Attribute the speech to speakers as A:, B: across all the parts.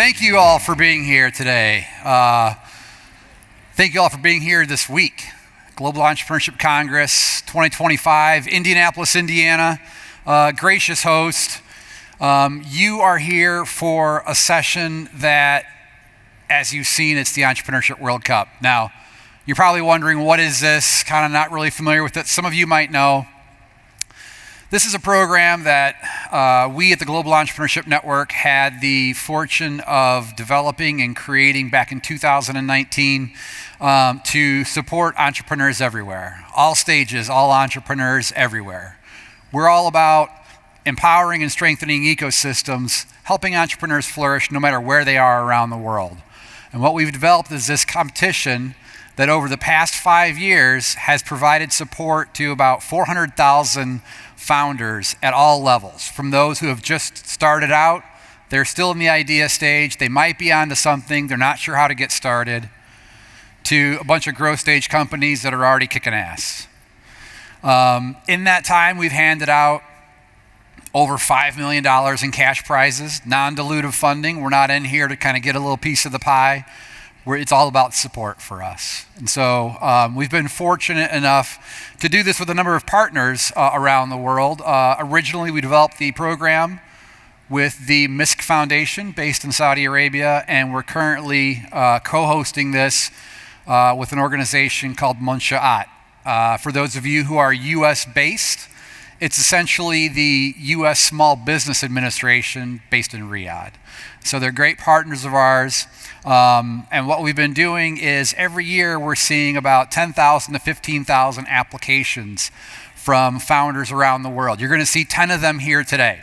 A: Thank you all for being here today. Thank you all for being here this week. Global Entrepreneurship Congress 2025, Indianapolis, Indiana. Gracious host. You are here for a session that, as you've seen, it's the Entrepreneurship World Cup. Now, you're probably wondering, what is this? Kind of not really familiar with it. Some of you might know. This is a program that we at the Global Entrepreneurship Network had the fortune of developing and creating back in 2019 to support entrepreneurs everywhere. All stages, all entrepreneurs everywhere. We're all about empowering and strengthening ecosystems, helping entrepreneurs flourish no matter where they are around the world. And what we've developed is this competition that over the past 5 years has provided support to about 400,000 founders at all levels, from those who have just started out, they're still in the idea stage, they might be onto something, they're not sure how to get started, to a bunch of growth stage companies that are already kicking ass. In that time, we've handed out over $5 million in cash prizes, non-dilutive funding. We're not in here to kind of get a little piece of the pie. It's all about support for us. And so we've been fortunate enough to do this with a number of partners around the world. Originally, we developed the program with the MISC Foundation based in Saudi Arabia, and we're currently co-hosting this with an organization called Munshaat. For those of you who are US based, it's essentially the US Small Business Administration based in Riyadh. So they're great partners of ours. And what we've been doing is every year we're seeing about 10,000 to 15,000 applications from founders around the world. You're going to see 10 of them here today.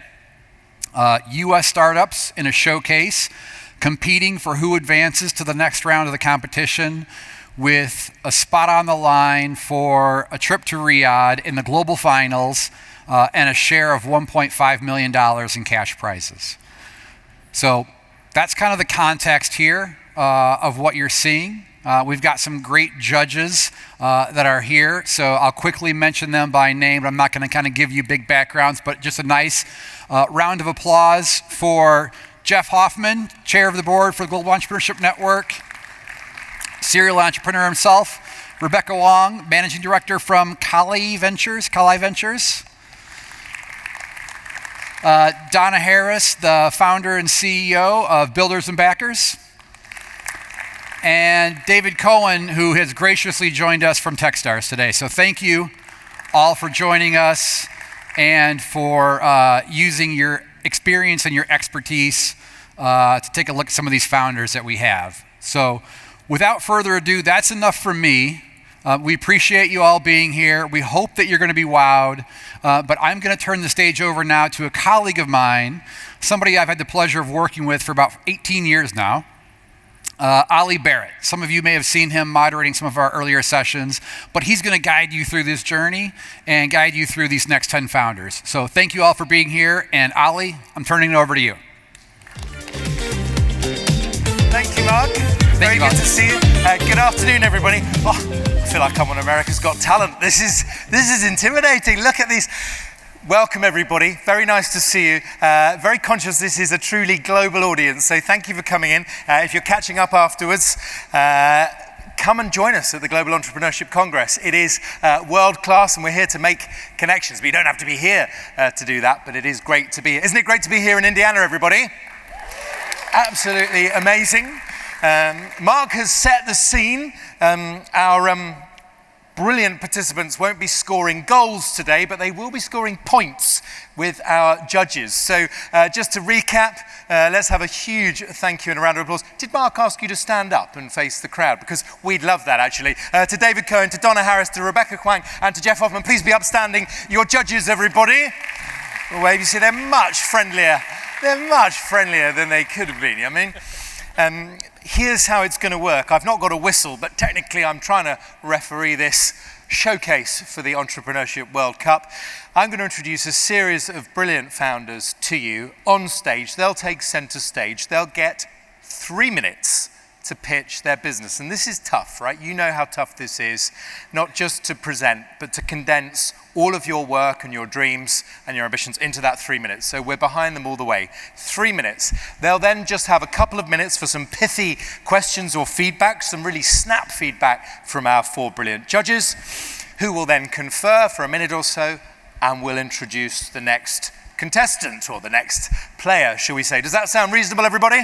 A: US startups in a showcase competing for who advances to the next round of the competition with a spot on the line for a trip to Riyadh in the global finals and a share of $1.5 million in cash prizes. So that's kind of the context here of what you're seeing. We've got some great judges that are here, so I'll quickly mention them by name, but I'm not going to kind of give you big backgrounds, but just a nice round of applause for Jeff Hoffman, chair of the board for the Global Entrepreneurship Network, serial entrepreneur himself, Rebecca Hwang, managing director from Kalei Ventures. Donna Harris, the founder and CEO of Builders and Backers. And David Cohen, who has graciously joined us from Techstars today. So thank you all for joining us and for using your experience and your expertise to take a look at some of these founders that we have. So without further ado, that's enough from me. We appreciate you all being here. We hope that you're going to be wowed. But I'm going to turn the stage over now to a colleague of mine, somebody I've had the pleasure of working with for about 18 years now, Ali Barrett. Some of you may have seen him moderating some of our earlier sessions, but he's going to guide you through this journey and guide you through these next 10 founders. So thank you all for being here. And Ali, I'm turning it over to you.
B: Thank you, Mark. Very good to see you. Good afternoon, everybody. Oh, I feel like I'm on America's Got Talent. This is intimidating. Look at these. Welcome, everybody. Very nice to see you. Very conscious this is a truly global audience, so thank you for coming in. If you're catching up afterwards, come and join us at the Global Entrepreneurship Congress. It is world-class, and we're here to make connections. But you don't have to be here to do that, but it is great to be here. Isn't it great to be here in Indiana, everybody? Absolutely amazing. Mark has set the scene. Our brilliant participants won't be scoring goals today, but they will be scoring points with our judges. So just to recap, let's have a huge thank you and a round of applause. Did Mark ask you to stand up and face the crowd? Because we'd love that, actually. To David Cohen, to Donna Harris, to Rebecca Hwang, and to Jeff Hoffman, please be upstanding. Your judges, everybody. Well, you see, they're much friendlier. They're much friendlier than they could have been. I mean, here's how it's going to work. I've not got a whistle, but technically I'm trying to referee this showcase for the Entrepreneurship World Cup. I'm going to introduce a series of brilliant founders to you on stage. They'll take center stage. They'll get 3 minutes to pitch their business. And this is tough, right? You know how tough this is, not just to present, but to condense all of your work and your dreams and your ambitions into that 3 minutes. So we're behind them all the way. 3 minutes. They'll then just have a couple of minutes for some pithy questions or feedback, some really snap feedback from our 4 brilliant judges, who will then confer for a minute or so, and we'll introduce the next contestant, or the next player, shall we say. Does that sound reasonable, everybody?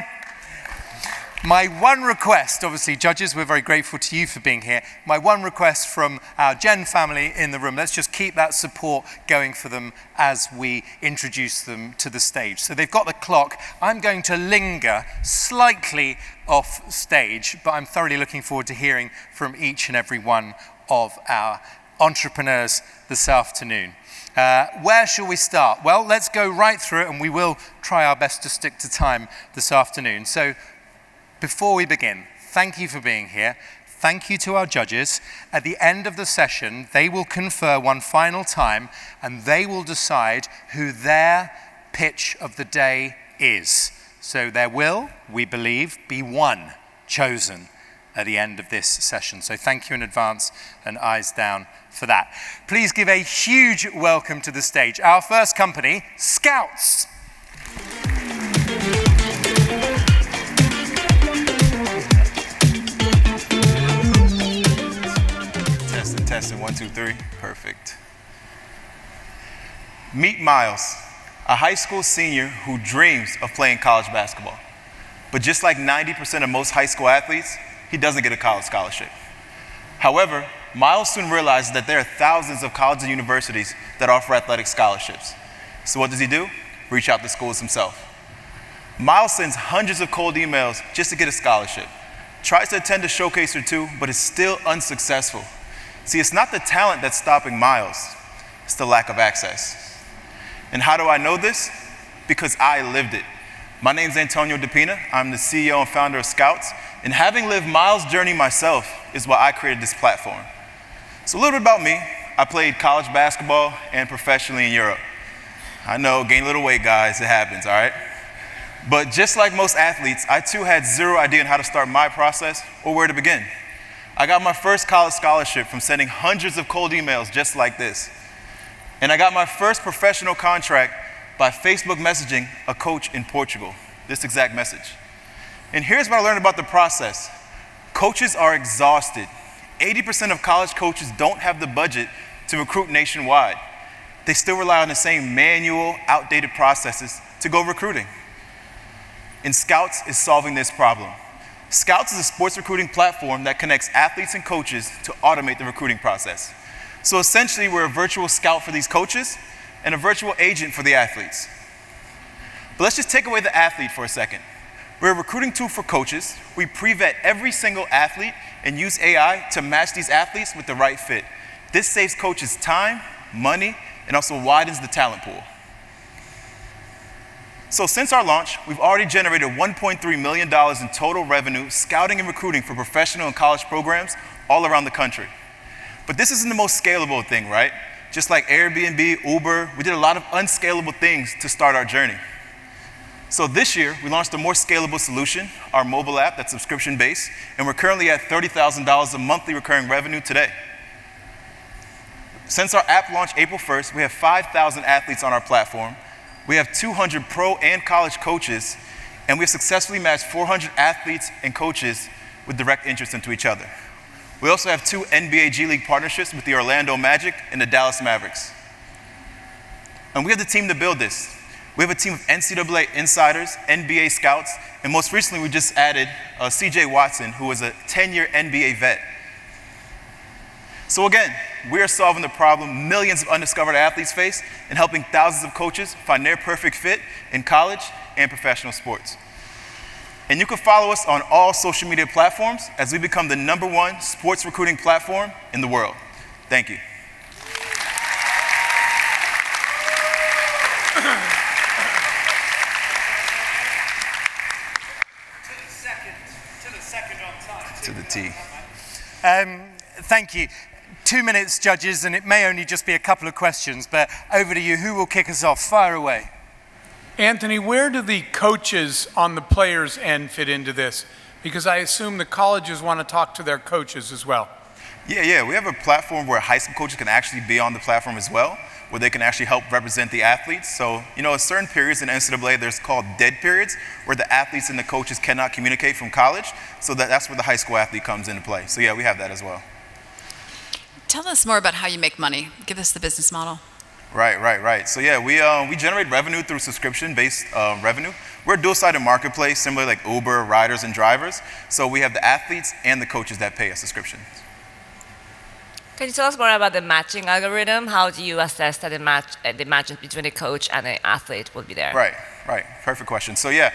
B: My one request, obviously, judges, we're very grateful to you for being here. My one request from our Gen family in the room, let's just keep that support going for them as we introduce them to the stage. So they've got the clock. I'm going to linger slightly off stage, but I'm thoroughly looking forward to hearing from each and every one of our entrepreneurs this afternoon. Where shall we start? Well, let's go right through it, and we will try our best to stick to time this afternoon. So before we begin, thank you for being here. Thank you to our judges. At the end of the session, they will confer one final time, and they will decide who their pitch of the day is. So there will, we believe, be one chosen at the end of this session. So thank you in advance, and eyes down for that. Please give a huge welcome to the stage our first company, Scouts.
C: Testing, 1, 2, 3, perfect. Meet Miles, a high school senior who dreams of playing college basketball. But just like 90% of most high school athletes, he doesn't get a college scholarship. However, Miles soon realizes that there are thousands of colleges and universities that offer athletic scholarships. So what does he do? Reach out to schools himself. Miles sends hundreds of cold emails just to get a scholarship, tries to attend a showcase or two, but is still unsuccessful. See, it's not the talent that's stopping Miles, it's the lack of access. And how do I know this? Because I lived it. My name's Antonio DePina. I'm the CEO and founder of Scouts, and having lived Miles' journey myself is why I created this platform. So a little bit about me. I played college basketball and professionally in Europe. I know, gain a little weight, guys, it happens, all right? But just like most athletes, I too had zero idea on how to start my process or where to begin. I got my first college scholarship from sending hundreds of cold emails just like this. And I got my first professional contract by Facebook messaging a coach in Portugal, this exact message. And here's what I learned about the process. Coaches are exhausted. 80% of college coaches don't have the budget to recruit nationwide. They still rely on the same manual, outdated processes to go recruiting. And Scouts is solving this problem. Scouts is a sports recruiting platform that connects athletes and coaches to automate the recruiting process. So essentially, we're a virtual scout for these coaches and a virtual agent for the athletes. But let's just take away the athlete for a second. We're a recruiting tool for coaches. We pre-vet every single athlete and use AI to match these athletes with the right fit. This saves coaches time, money, and also widens the talent pool. So since our launch, we've already generated $1.3 million in total revenue scouting and recruiting for professional and college programs all around the country. But this isn't the most scalable thing, right? Just like Airbnb, Uber, we did a lot of unscalable things to start our journey. So this year, we launched a more scalable solution, our mobile app that's subscription-based, and we're currently at $30,000 of monthly recurring revenue today. Since our app launched April 1st, we have 5,000 athletes on our platform. We have 200 pro and college coaches, and we have successfully matched 400 athletes and coaches with direct interest into each other. We also have 2 NBA G League partnerships with the Orlando Magic and the Dallas Mavericks. And we have the team to build this. We have a team of NCAA insiders, NBA scouts, and most recently we just added CJ Watson, who is a 10-year NBA vet. So again, we are solving the problem millions of undiscovered athletes face and helping thousands of coaches find their perfect fit in college and professional sports. And you can follow us on all social media platforms as we become the #1 sports recruiting platform in the world. Thank you.
B: To the second on time.
C: To the T.
B: Thank you. 2 minutes, judges, and it may only just be a couple of questions, but over to you. Who will kick us off? Fire away.
D: Anthony, where do the coaches on the players' end fit into this? Because I assume the colleges want to talk to their coaches as well.
C: Yeah, we have a platform where high school coaches can actually be on the platform as well, where they can actually help represent the athletes. So, at certain periods in NCAA, there's called dead periods, where the athletes and the coaches cannot communicate from college. So that's where the high school athlete comes into play. So yeah, we have that as well.
E: Tell us more about how you make money. Give us the business model.
C: Right. So yeah, we generate revenue through subscription-based revenue. We're a dual-sided marketplace, similar like Uber, riders, and drivers. So we have the athletes and the coaches that pay a subscription.
F: Can you tell us more about the matching algorithm? How do you assess that the match between the coach and the athlete will be there?
C: Right. Perfect question. So yeah,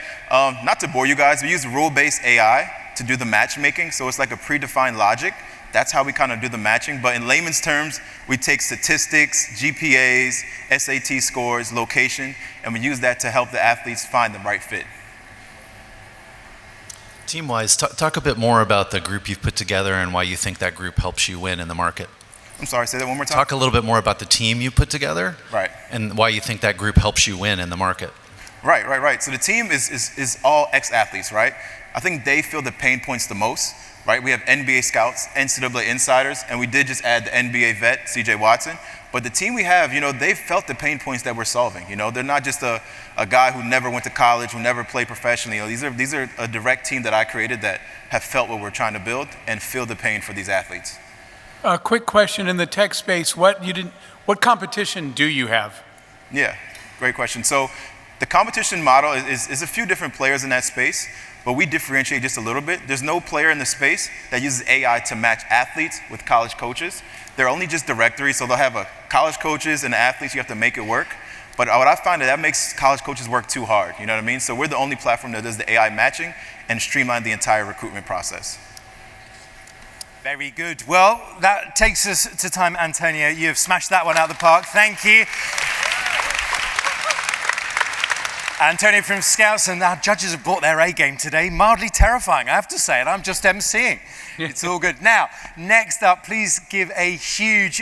C: not to bore you guys, we use rule-based AI to do the matchmaking. So it's like a predefined logic. That's how we kind of do the matching. But in layman's terms, we take statistics, GPAs, SAT scores, location, and we use that to help the athletes find the right fit.
G: Team-wise, talk a bit more about the group you've put together and why you think that group helps you win in the market.
C: I'm sorry, say that one more time.
G: Talk a little bit more about the team you put together.
C: Right.
G: And why you think that group helps you win in the market.
C: Right. So the team is all ex-athletes, right? I think they feel the pain points the most, right? We have NBA scouts, NCAA insiders, and we did just add the NBA vet, CJ Watson. But the team we have, they've felt the pain points that we're solving. They're not just a guy who never went to college, who never played professionally. These are a direct team that I created that have felt what we're trying to build and feel the pain for these athletes.
D: A quick question in the tech space, what competition do you have?
C: Yeah, great question. So the competition model is a few different players in that space, but we differentiate just a little bit. There's no player in the space that uses AI to match athletes with college coaches. They're only just directories, so they'll have college coaches and athletes. You have to make it work. But what I find that makes college coaches work too hard. You know what I mean? So we're the only platform that does the AI matching and streamline the entire recruitment process.
B: Very good. Well, that takes us to time, Antonio. You have smashed that one out of the park. Thank you. Antonio from Scouts, and our judges have brought their A game today. Mildly terrifying, I have to say, and I'm just emceeing. It's all good. Now, next up, please give a huge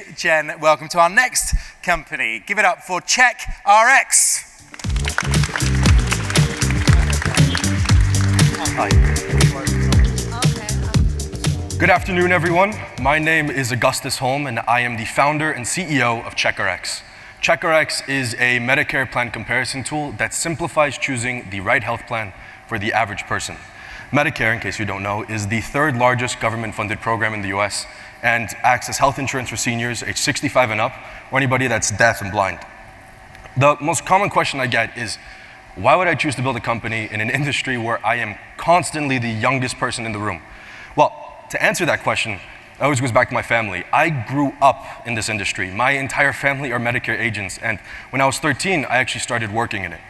B: welcome to our next company. Give it up for Check RX.
H: Hi. Good afternoon, everyone. My name is Augustus Holm, and I am the founder and CEO of CheckRx. CheckRx is a Medicare plan comparison tool that simplifies choosing the right health plan for the average person. Medicare, in case you don't know, is the third largest government-funded program in the US and acts as health insurance for seniors age 65 and up, or anybody that's deaf and blind. The most common question I get is, why would I choose to build a company in an industry where I am constantly the youngest person in the room? Well, to answer that question, it always goes back to my family. I grew up in this industry. My entire family are Medicare agents, and when I was 13, I actually started working in it.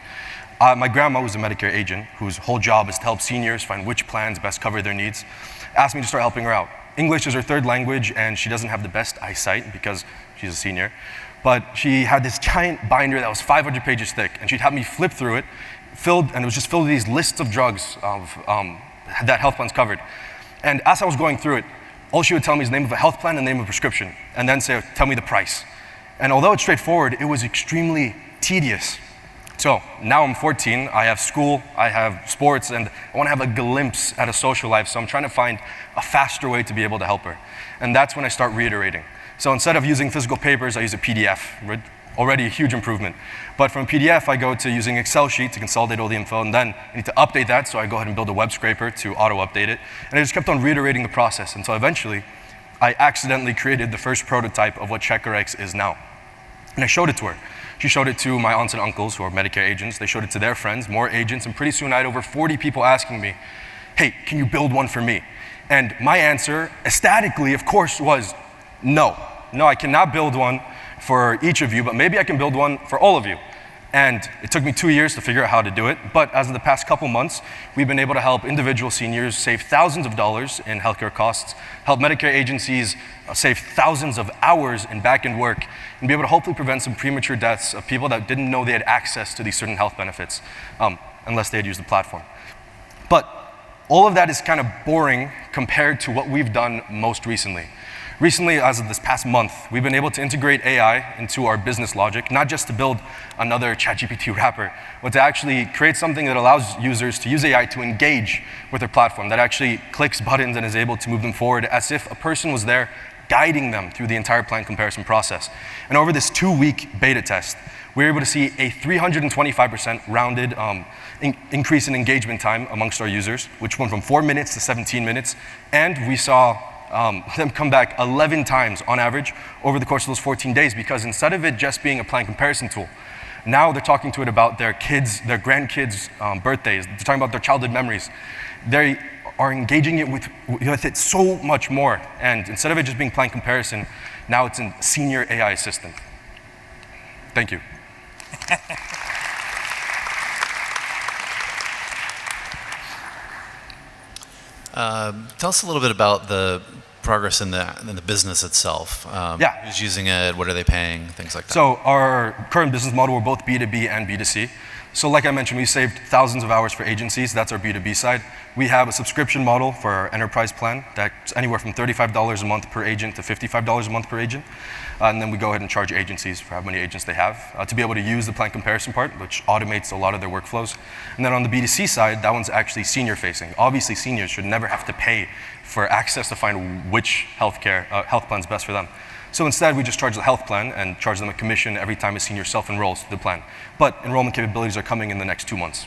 H: My grandma was a Medicare agent whose whole job is to help seniors find which plans best cover their needs. Asked me to start helping her out. English is her third language, and she doesn't have the best eyesight because she's a senior. But she had this giant binder that was 500 pages thick, and she'd have me flip through it, and it was just filled with these lists of drugs that health plans covered. And as I was going through it, all she would tell me is the name of a health plan and the name of a prescription, and then say, tell me the price. And although it's straightforward, it was extremely tedious. So now I'm 14, I have school, I have sports, and I want to have a glimpse at a social life, so I'm trying to find a faster way to be able to help her. And that's when I start reiterating. So instead of using physical papers, I use a PDF, already a huge improvement. But from PDF, I go to using Excel sheet to consolidate all the info, and then I need to update that, so I go ahead and build a web scraper to auto-update it. And I just kept on reiterating the process until eventually, I accidentally created the first prototype of what CheckRx is now. And I showed it to her. She showed it to my aunts and uncles who are Medicare agents. They showed it to their friends, more agents, and pretty soon I had over 40 people asking me, hey, can you build one for me? And my answer, ecstatically, of course, was no. No, I cannot build one for each of you, but maybe I can build one for all of you. And it took me 2 years to figure out how to do it, but as of the past couple months, we've been able to help individual seniors save thousands of dollars in healthcare costs, help Medicare agencies save thousands of hours in back-end work, and be able to hopefully prevent some premature deaths of people that didn't know they had access to these certain health benefits, unless they had used the platform. But all of that is kind of boring compared to what we've done most recently. Recently, as of this past month, we've been able to integrate AI into our business logic, not just to build another ChatGPT wrapper, but to actually create something that allows users to use AI to engage with their platform, that actually clicks buttons and is able to move them forward as if a person was there guiding them through the entire plan comparison process. And over this 2-week beta test, we were able to see a 325% rounded increase in engagement time amongst our users, which went from 4 minutes to 17 minutes. And we saw them come back 11 times on average over the course of those 14 days, because instead of it just being a plan comparison tool, now they're talking to it about their kids, their grandkids' birthdays. They're talking about their childhood memories. They are engaging it with it so much more. And instead of it just being plan comparison, now it's a senior AI assistant. Thank you.
G: Tell us a little bit about the progress in the business itself.
H: Yeah.
G: Who's using it? What are they paying? Things like that.
H: So our current business model, we're both B2B and B2C. So like I mentioned, we saved thousands of hours for agencies. That's our B2B side. We have a subscription model for our enterprise plan that's anywhere from $35 a month per agent to $55 a month per agent. And then we go ahead and charge agencies for how many agents they have to be able to use the plan comparison part, which automates a lot of their workflows. And then on the B2C side, that one's actually senior facing. Obviously, seniors should never have to pay for access to find which health plan is best for them. So instead, we just charge the health plan and charge them a commission every time a senior self-enrolls to the plan. But enrollment capabilities are coming in the next 2 months.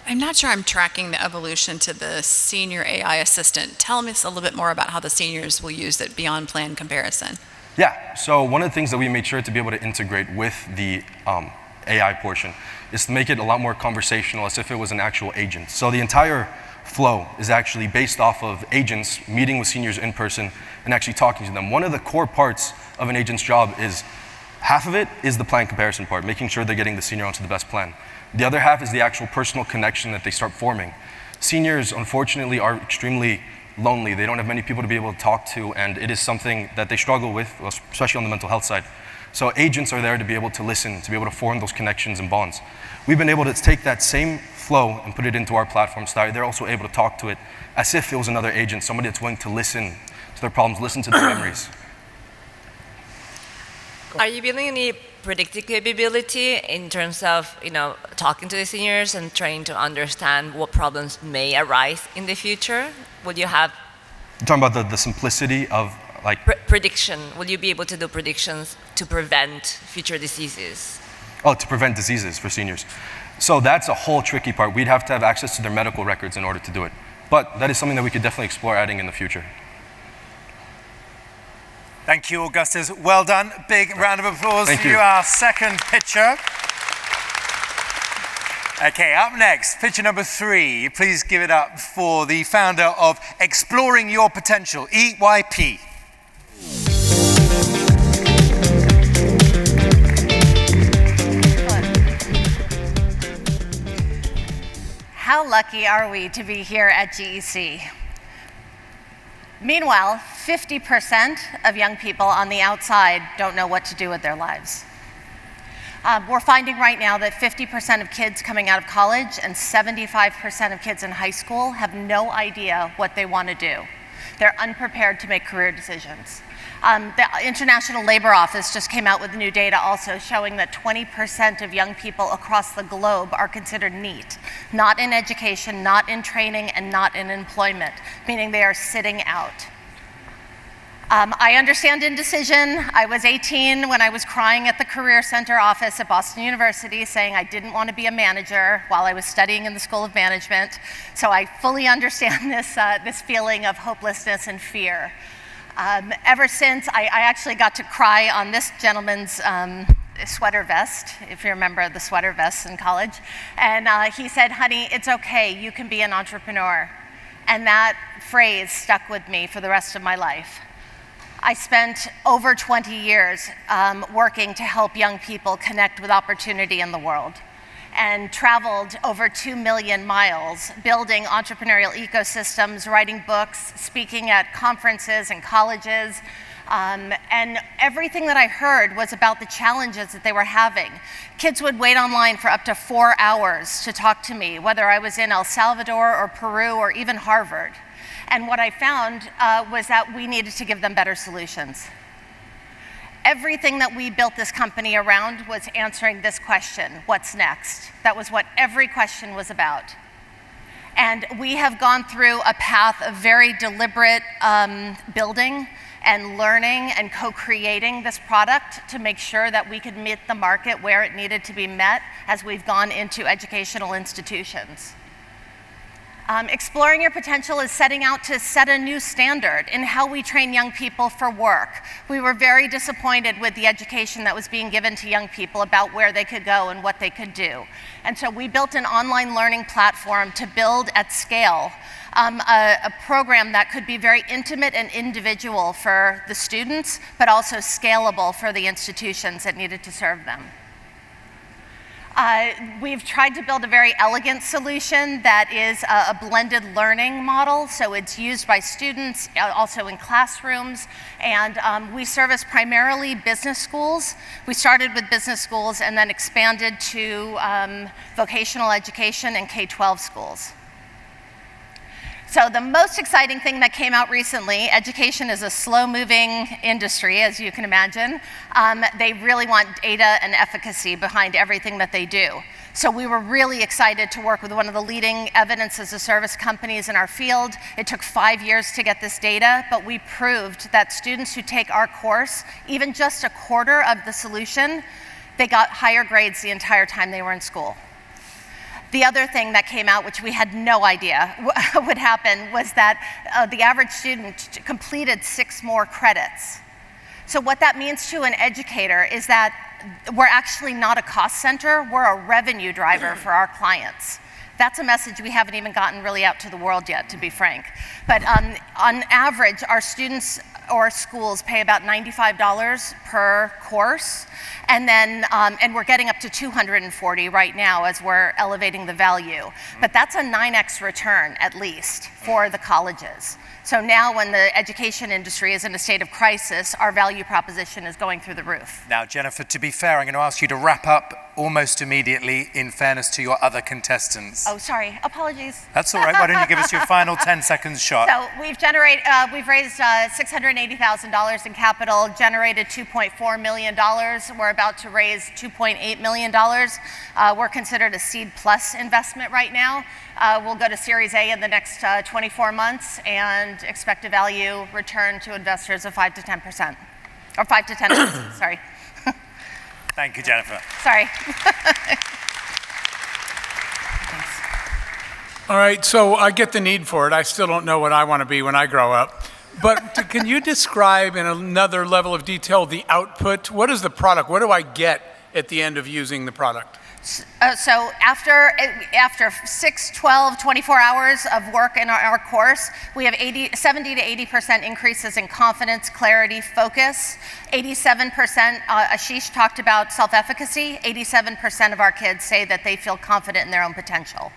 E: I'm not sure I'm tracking the evolution to the senior AI assistant. Tell us a little bit more about how the seniors will use it beyond plan comparison.
H: Yeah, so one of the things that we made sure to be able to integrate with the AI portion is to make it a lot more conversational, as if it was an actual agent. So the entire flow is actually based off of agents meeting with seniors in person and actually talking to them. One of the core parts of an agent's job is, half of it is the plan comparison part, making sure they're getting the senior onto the best plan. The other half is the actual personal connection that they start forming. Seniors, unfortunately, are extremely lonely. They don't have many people to be able to talk to, and it is something that they struggle with, especially on the mental health side. So agents are there to be able to listen, to be able to form those connections and bonds. We've been able to take that same flow and put it into our platform so that they're also able to talk to it as if it was another agent, somebody that's willing to listen to their problems, listen to their memories.
F: Are you building any predictive capability in terms of, talking to the seniors and trying to understand what problems may arise in the future? Would you have...
H: You're talking about the simplicity of like...
F: Prediction. Will you be able to do predictions to prevent future diseases?
H: Oh, to prevent diseases for seniors. So that's a whole tricky part. We'd have to have access to their medical records in order to do it. But that is something that we could definitely explore adding in the future.
B: Thank you, Augustus. Well done. Big round of applause for you, our second pitcher. Okay, up next, pitcher number 3. Please give it up for the founder of Exploring Your Potential, EYP.
I: How lucky are we to be here at GEC? Meanwhile, 50% of young people on the outside don't know what to do with their lives. We're finding right now that 50% of kids coming out of college and 75% of kids in high school have no idea what they want to do. They're unprepared to make career decisions. The International Labor Office just came out with new data also showing that 20% of young people across the globe are considered NEET, not in education, not in training, and not in employment, meaning they are sitting out. I understand indecision. I was 18 when I was crying at the Career Center office at Boston University saying I didn't want to be a manager while I was studying in the School of Management. So I fully understand this feeling of hopelessness and fear. Ever since, I actually got to cry on this gentleman's sweater vest, if you remember the sweater vests in college. And he said, honey, it's okay, you can be an entrepreneur. And that phrase stuck with me for the rest of my life. I spent over 20 years working to help young people connect with opportunity in the world, and traveled over 2 million miles building entrepreneurial ecosystems, writing books, speaking at conferences and colleges. And everything that I heard was about the challenges that they were having. Kids would wait online for up to 4 hours to talk to me, whether I was in El Salvador or Peru or even Harvard. And what I found was that we needed to give them better solutions. Everything that we built this company around was answering this question, what's next? That was what every question was about. And we have gone through a path of very deliberate building and learning and co-creating this product to make sure that we could meet the market where it needed to be met as we've gone into educational institutions. Exploring your potential is setting out to set a new standard in how we train young people for work. We were very disappointed with the education that was being given to young people about where they could go and what they could do. And so we built an online learning platform to build at scale a program that could be very intimate and individual for the students, but also scalable for the institutions that needed to serve them. We've tried to build a very elegant solution that is a blended learning model, so it's used by students, also in classrooms, and we service primarily business schools. We started with business schools and then expanded to vocational education and K-12 schools. So the most exciting thing that came out recently, education is a slow-moving industry, as you can imagine. They really want data and efficacy behind everything that they do. So we were really excited to work with one of the leading evidence-as-a-service companies in our field. It took 5 years to get this data, but we proved that students who take our course, even just a quarter of the solution, they got higher grades the entire time they were in school. The other thing that came out, which we had no idea would happen, was that the average student completed 6 more credits. So what that means to an educator is that we're actually not a cost center, we're a revenue driver for our clients. That's a message we haven't even gotten really out to the world yet, to be frank. But on average, our students or schools pay about $95 per course, and then and we're getting up to $240 right now as we're elevating the value. But that's a 9x return at least for the colleges. So now when the education industry is in a state of crisis, our value proposition is going through the roof.
B: Now, Jennifer, to be fair, I'm going to ask you to wrap up almost immediately in fairness to your other contestants.
I: Oh, sorry, apologies.
B: That's all right. Why don't you give us your final 10 seconds shot?
I: So we've raised $680,000 in capital, generated $2.4 million. We're about to raise $2.8 million. We're considered a seed plus investment right now. We'll go to Series A in the next 24 months and expect a value return to investors of 5 to 10%, or 5 to 10%, sorry.
B: Thank you, Jennifer.
I: Sorry.
D: All right, so I get the need for it. I still don't know what I want to be when I grow up. But can you describe in another level of detail the output? What is the product? What do I get at the end of using the product?
I: So after 6, 12, 24 hours of work in our course, we have 70 to 80% increases in confidence, clarity, focus. 87%, Ashish talked about self-efficacy. 87% of our kids say that they feel confident in their own potential.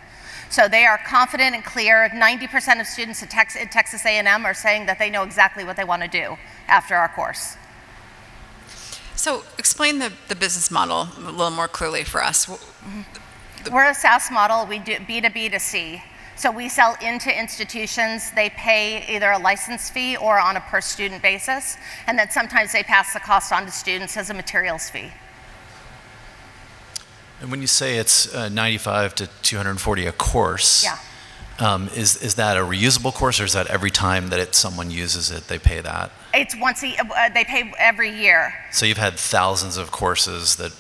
I: So they are confident and clear. 90% of students at Texas A&M are saying that they know exactly what they want to do after our course.
E: So explain the business model a little more clearly for us.
I: We're a SaaS model. We do B2B to C. So we sell into institutions. They pay either a license fee or on a per student basis. And then sometimes they pass the cost on to students as a materials fee.
G: And when you say it's 95 to 240 a course,
I: yeah.
G: Is that a reusable course, or is that every time that someone uses it, they pay that?
I: It's they pay every year.
G: So you've had thousands of courses that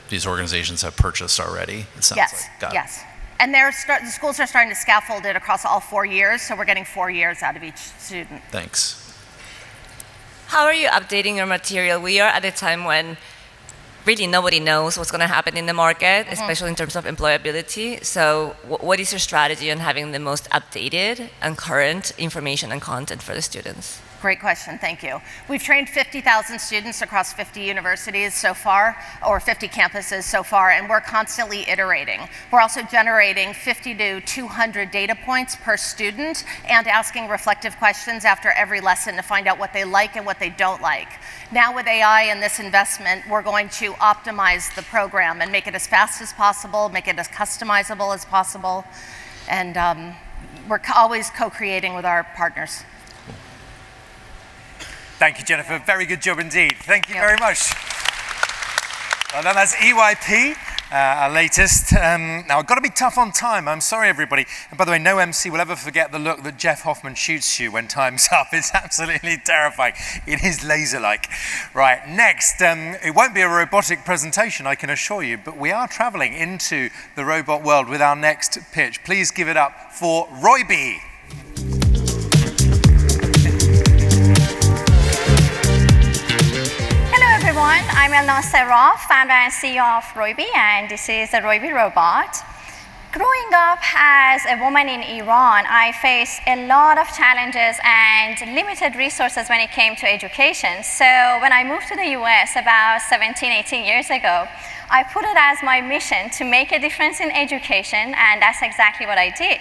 G: these organizations have purchased already, it sounds
I: yes,
G: like. Got
I: yes. And the schools are starting to scaffold it across all 4 years, so we're getting 4 years out of each student.
G: Thanks.
F: How are you updating your material? We are at a time when really nobody knows what's going to happen in the market, especially in terms of employability. So what is your strategy on having the most updated and current information and content for the students?
I: Great question, thank you. We've trained 50,000 students across 50 universities so far, or 50 campuses so far, and we're constantly iterating. We're also generating 50 to 200 data points per student and asking reflective questions after every lesson to find out what they like and what they don't like. Now with AI and this investment, we're going to optimize the program and make it as fast as possible, make it as customizable as possible, and we're always co-creating with our partners.
B: Thank you, Jennifer. Very good job indeed. Thank you very much. Well, then that's EYP, our latest. Now, I've got to be tough on time. I'm sorry, everybody. And by the way, no MC will ever forget the look that Jeff Hoffman shoots you when time's up. It's absolutely terrifying. It is laser-like. Right, next, it won't be a robotic presentation, I can assure you, but we are traveling into the robot world with our next pitch. Please give it up for Roy B.
J: Everyone, I'm Elna Seraf, founder and CEO of Roibi, and this is the Roibi robot. Growing up as a woman in Iran, I faced a lot of challenges and limited resources when it came to education. So when I moved to the US about 17, 18 years ago, I put it as my mission to make a difference in education, and that's exactly what I did.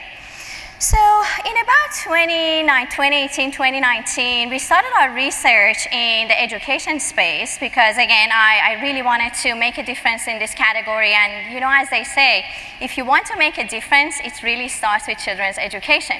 J: So in about 2018, 2019, we started our research in the education space because, again, I really wanted to make a difference in this category. And, you know, as they say, if you want to make a difference, it really starts with children's education.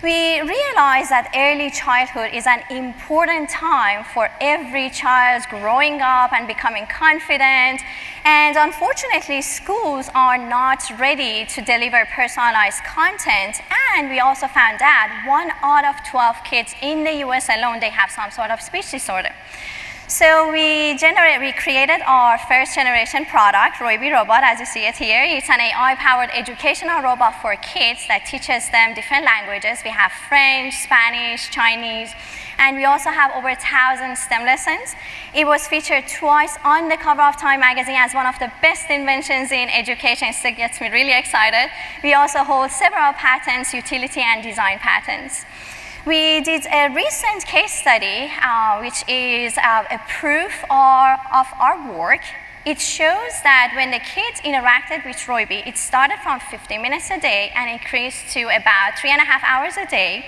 J: We realized that early childhood is an important time for every child's growing up and becoming confident. And unfortunately, schools are not ready to deliver personalized content. And we also found out 1 out of 12 kids in the US alone, they have some sort of speech disorder. So we created our first generation product, Roibi Robot, as you see it here. It's an AI-powered educational robot for kids that teaches them different languages. We have French, Spanish, Chinese, and we also have over 1,000 STEM lessons. It was featured twice on the cover of Time magazine as one of the best inventions in education. So it gets me really excited. We also hold several patents, utility and design patents. We did a recent case study, which is a proof of our work. It shows that when the kids interacted with Roibi, it started from 50 minutes a day and increased to about 3.5 hours a day.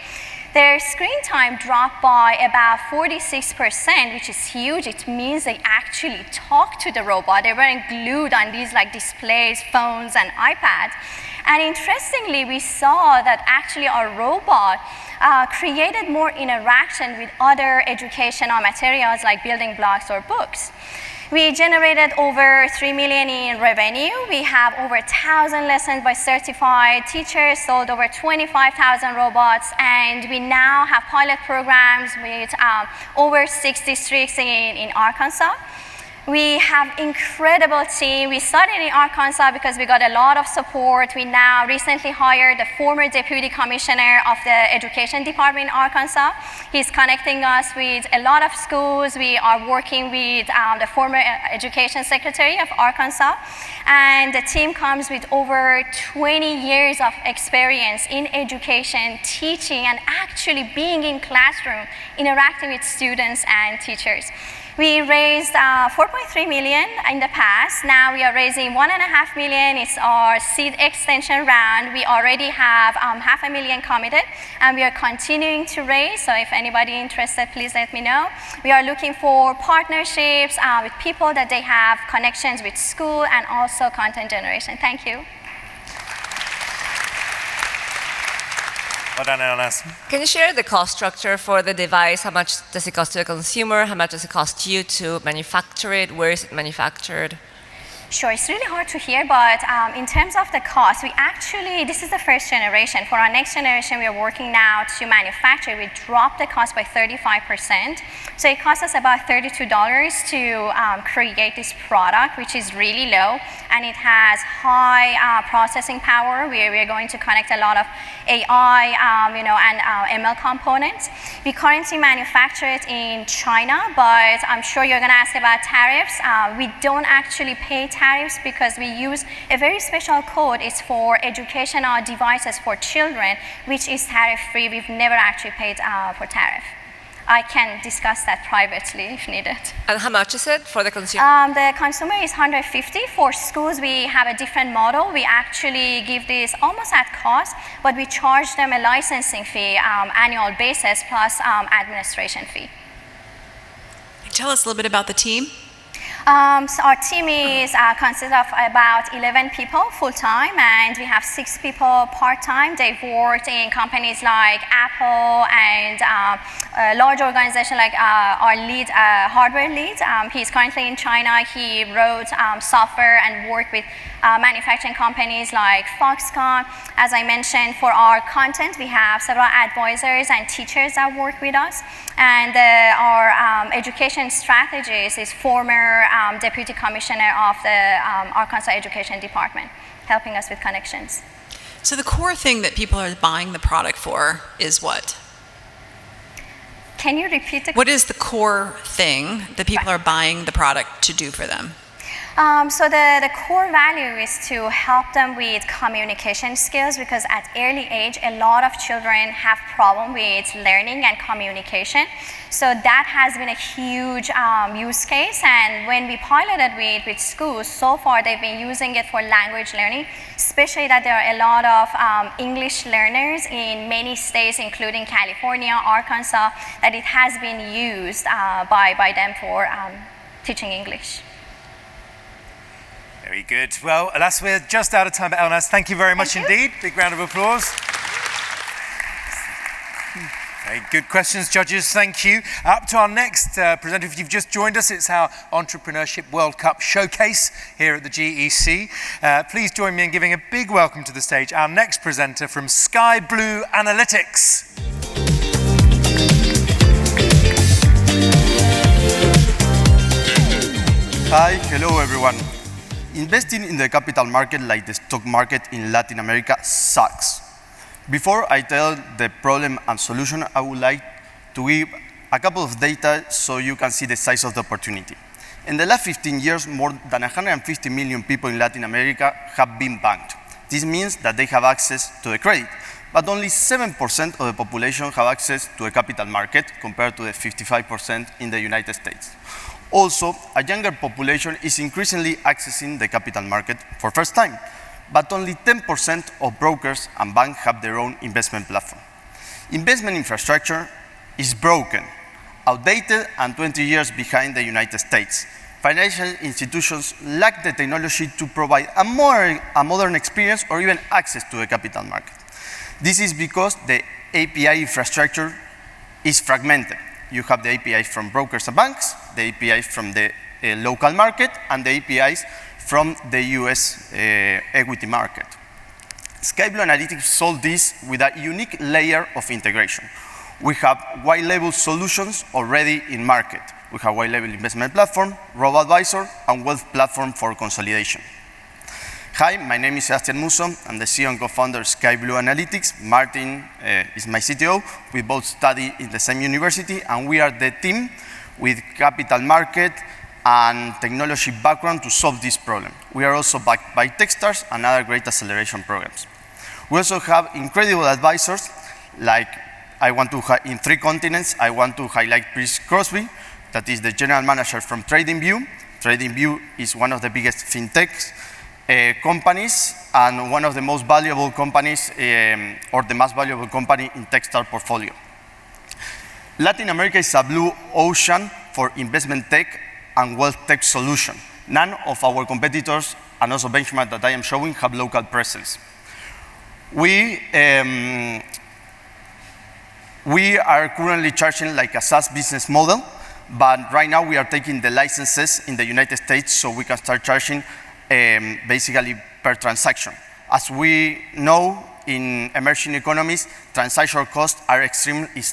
J: Their screen time dropped by about 46%, which is huge. It means they actually talk to the robot. They weren't glued on these like displays, phones, and iPads. And interestingly, we saw that actually our robot created more interaction with other educational materials like building blocks or books. We generated over $3 million in revenue. We have over 1,000 lessons by certified teachers, sold over 25,000 robots, and we now have pilot programs with over 6 districts in Arkansas. We have incredible team. We started in Arkansas because we got a lot of support. We now recently hired the former deputy commissioner of the education department in Arkansas. He's connecting us with a lot of schools. We are working with the former education secretary of Arkansas. And the team comes with over 20 years of experience in education, teaching, and actually being in classroom, interacting with students and teachers. We raised $4.3 million in the past. Now we are raising $1.5 million. It's our seed extension round. We already have $500,000 committed, and we are continuing to raise. So if anybody interested, please let me know. We are looking for partnerships with people that they have connections with school and also content generation. Thank you.
B: Well done, Elnas.
F: Can you share the cost structure for the device? How much does it cost to the consumer? How much does it cost you to manufacture it? Where is it manufactured?
J: Sure, it's really hard to hear, but in terms of the cost, this is the first generation. For our next generation, we are working now to manufacture. We dropped the cost by 35%. So it costs us about $32 to create this product, which is really low, and it has high processing power. We are going to connect a lot of AI and ML components. We currently manufacture it in China, but I'm sure you're going to ask about tariffs. We don't actually pay tariffs because we use a very special code. It's for educational devices for children, which is tariff-free. We've never actually paid for tariff. I can discuss that privately if needed.
F: And how much is it for the consumer?
J: The consumer is $150. For schools, we have a different model. We actually give this almost at cost, but we charge them a licensing fee, annual basis, plus administration fee.
E: Tell us a little bit about the team.
J: So our team is consists of about 11 people full-time, and we have 6 people part-time. They've worked in companies like Apple and a large organization like our lead, hardware lead. He's currently in China. He wrote software and worked with manufacturing companies like Foxconn. As I mentioned, for our content, we have several advisors and teachers that work with us. And our education strategist is former Deputy Commissioner of the Arkansas Education Department, helping us with connections.
E: So the core thing that people are buying the product for is what?
J: Can you repeat the
E: What is the core thing that people are buying the product to do for them?
J: So the core value is to help them with communication skills, because at early age, a lot of children have problem with learning and communication. So that has been a huge use case, and when we piloted with schools, so far they've been using it for language learning, especially that there are a lot of English learners in many states, including California, Arkansas, that it has been used by them for teaching English.
B: Very good. Well, alas, we're just out of time, but Elnas, thank you very much indeed. Big round of applause. Very good questions, judges. Thank you. Up to our next presenter. If you've just joined us, it's our Entrepreneurship World Cup showcase here at the GEC. Please join me in giving a big welcome to the stage our next presenter from Sky Blue Analytics.
K: Hi, hello everyone. Investing in the capital market like the stock market in Latin America sucks. Before I tell the problem and solution, I would like to give a couple of data so you can see the size of the opportunity. In the last 15 years, more than 150 million people in Latin America have been banked. This means that they have access to the credit, but only 7% of the population have access to the capital market compared to the 55% in the United States. Also, a younger population is increasingly accessing the capital market for first time, but only 10% of brokers and banks have their own investment platform. Investment infrastructure is broken, outdated, and 20 years behind the United States. Financial institutions lack the technology to provide a modern experience or even access to the capital market. This is because the API infrastructure is fragmented. You have the APIs from brokers and banks, the APIs from the local market, and the APIs from the US equity market. Sky Blue Analytics solved this with a unique layer of integration. We have white-label solutions already in market. We have white-label investment platform, robo-advisor, and wealth platform for consolidation. Hi, my name is Sebastian Musso. I'm the CEO and co-founder of Sky Blue Analytics. Martin is my CTO. We both study in the same university, and we are the team with capital market and technology background to solve this problem. We are also backed by Techstars and other great acceleration programs. We also have incredible advisors, like in 3 continents. I want to highlight Chris Crosby, that is the general manager from TradingView. TradingView is one of the biggest fintechs companies and one of the most valuable companies or the most valuable company in Techstars portfolio. Latin America is a blue ocean for investment tech and wealth tech solution. None of our competitors and also benchmark that I am showing have local presence. We are currently charging like a SaaS business model, but right now we are taking the licenses in the United States so we can start charging basically per transaction. As we know, in emerging economies, transaction costs are extremely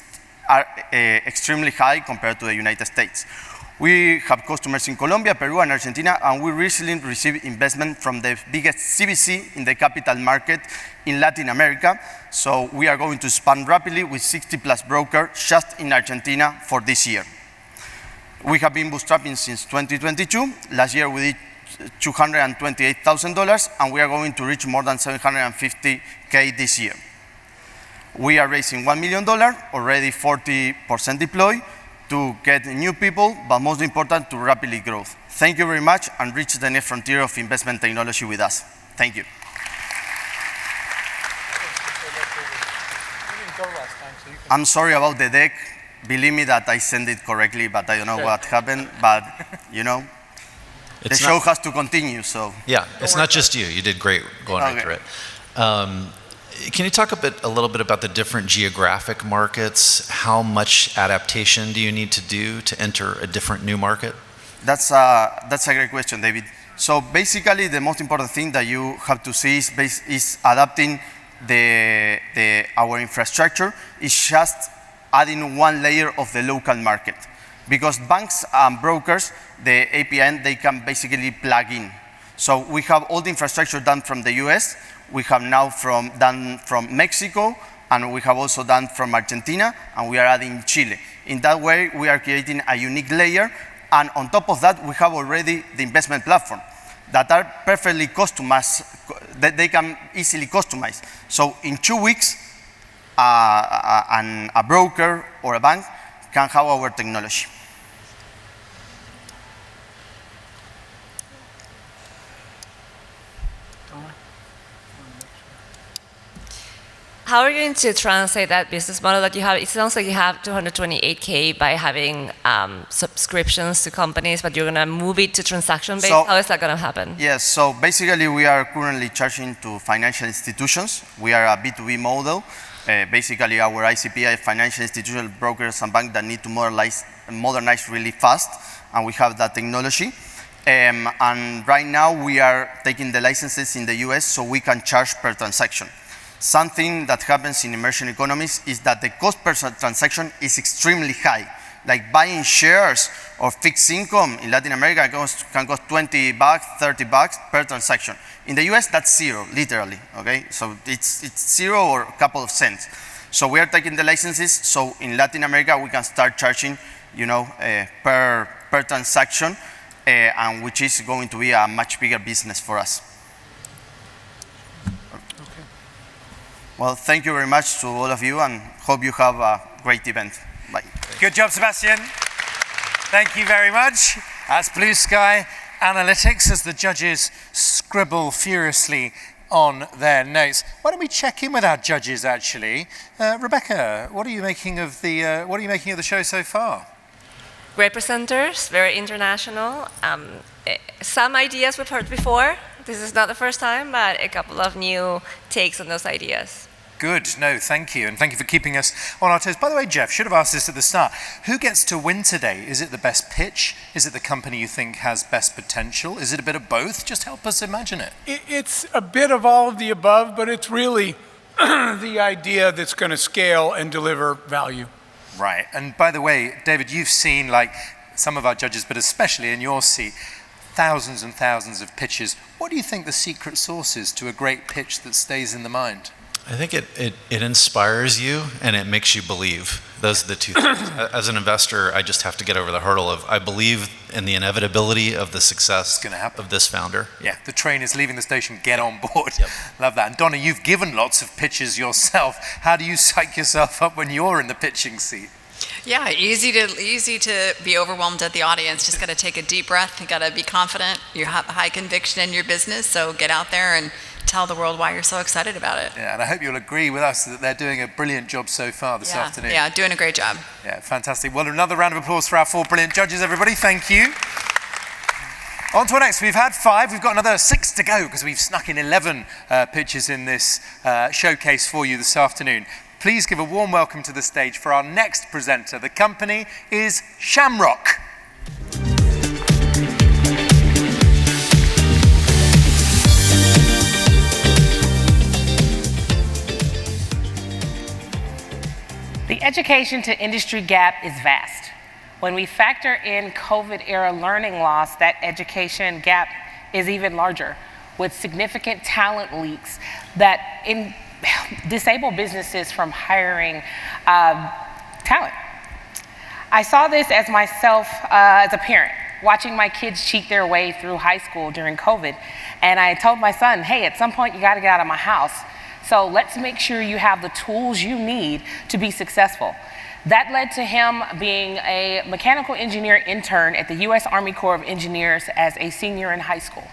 K: high compared to the United States. We have customers in Colombia, Peru, and Argentina, and we recently received investment from the biggest CVC in the capital market in Latin America. So we are going to expand rapidly with 60+ brokers just in Argentina for this year. We have been bootstrapping since 2022. Last year we did $228,000, and we are going to reach more than $750K this year. We are raising $1 million, already 40% deployed, to get new people, but most important, to rapidly grow. Thank you very much, and reach the next frontier of investment technology with us. Thank you. I'm sorry about the deck. Believe me that I sent it correctly, but I don't know what happened, but you know. the show has to continue, so.
G: Yeah, it's not just you. You did great going right through it. Can you talk a little bit about the different geographic markets? How much adaptation do you need to do to enter a different new market?
K: That's a great question, David. So basically, the most important thing that you have to see is adapting our infrastructure. Is just adding one layer of the local market. Because banks and brokers, the APN, they can basically plug in. So we have all the infrastructure done from the US, we have now done from Mexico, and we have also done from Argentina, and we are adding Chile. In that way, we are creating a unique layer, and on top of that, we have already the investment platform that are perfectly customized, that they can easily customize. So in 2 weeks, a broker or a bank can have our technology.
F: How are you going to translate that business model that you have? It sounds like you have 228K by having subscriptions to companies, but you're going to move it to transaction-based. So, how is that going to happen?
K: Yes, so basically we are currently charging to financial institutions. We are a B2B model. Basically our ICP are financial institutional brokers and banks that need to modernize really fast, and we have that technology. And right now we are taking the licenses in the US so we can charge per transaction. Something that happens in emerging economies is that the cost per transaction is extremely high. Like buying shares or fixed income in Latin America can cost $20, $30 per transaction. In the US, that's zero, literally, okay? So it's zero or a couple of cents. So we are taking the licenses, so in Latin America, we can start charging, per transaction, and which is going to be a much bigger business for us. Well, thank you very much to all of you, and hope you have a great event. Bye.
B: Good job, Sebastian. Thank you very much. That's Blue Sky Analytics as the judges scribble furiously on their notes. Why don't we check in with our judges, actually? Rebecca, what are you making of the show so far?
F: Great presenters, very international. Some ideas we've heard before. This is not the first time, but a couple of new takes on those ideas.
B: Good. No, thank you. And thank you for keeping us on our toes. By the way, Jeff, should have asked this at the start. Who gets to win today? Is it the best pitch? Is it the company you think has best potential? Is it a bit of both? Just help us imagine it.
D: It's a bit of all of the above, but it's really the idea that's going to scale and deliver value.
B: Right. And by the way, David, you've seen, like some of our judges, but especially in your seat, thousands and thousands of pitches. What do you think the secret sauce is to a great pitch that stays in the mind?
G: I think it inspires you and it makes you believe. Those are the two things. As an investor, I just have to get over the hurdle of I believe in the inevitability of the success of this founder.
B: Yeah, the train is leaving the station, get on board.
G: Yep.
B: Love that. And Donna, you've given lots of pitches yourself. How do you psych yourself up when you're in the pitching seat?
E: Yeah, easy to be overwhelmed at the audience. Just got to take a deep breath. You got to be confident. You have high conviction in your business, so get out there and tell the world why you're so excited about it.
B: Yeah, and I hope you'll agree with us that they're doing a brilliant job so far this afternoon.
E: Yeah, doing a great job.
B: Yeah, fantastic. Well, another round of applause for our 4 brilliant judges, everybody. Thank you. On to our next. We've had 5. We've got another 6 to go because we've snuck in 11 pitches in this showcase for you this afternoon. Please give a warm welcome to the stage for our next presenter. The company is Shamrock.
L: The education to industry gap is vast. When we factor in COVID-era learning loss, that education gap is even larger, with significant talent leaks that disable businesses from hiring talent. I saw this as myself as a parent, watching my kids cheat their way through high school during COVID. And I told my son, hey, at some point you gotta get out of my house. So let's make sure you have the tools you need to be successful. That led to him being a mechanical engineer intern at the US Army Corps of Engineers as a senior in high school.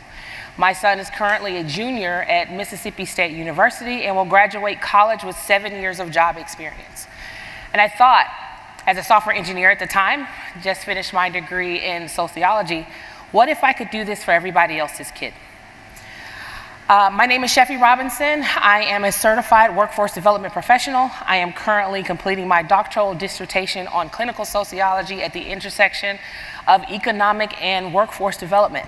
L: My son is currently a junior at Mississippi State University and will graduate college with 7 years of job experience. And I thought, as a software engineer at the time, just finished my degree in sociology, What if I could do this for everybody else's kid? My name is Sheffy Robinson. I am a certified workforce development professional. I am currently completing my doctoral dissertation on clinical sociology at the intersection of economic and workforce development.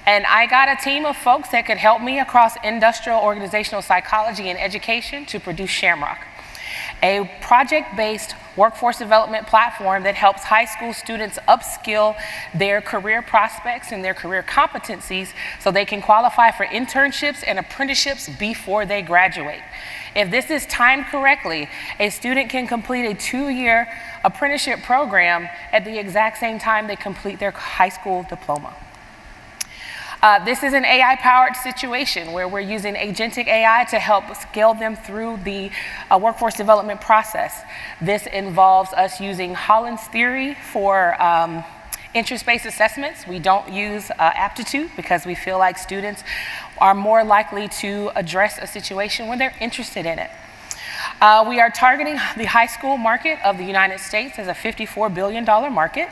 L: And I got a team of folks that could help me across industrial organizational psychology and education to produce Shamrock, a project-based workforce development platform that helps high school students upskill their career prospects and their career competencies so they can qualify for internships and apprenticeships before they graduate. If this is timed correctly, a student can complete a 2-year apprenticeship program at the exact same time they complete their high school diploma. This is an AI-powered situation where we're using agentic AI to help scale them through the workforce development process. This involves us using Holland's theory for interest-based assessments. We don't use aptitude because we feel like students are more likely to address a situation when they're interested in it. We are targeting the high school market of the United States as a $54 billion market.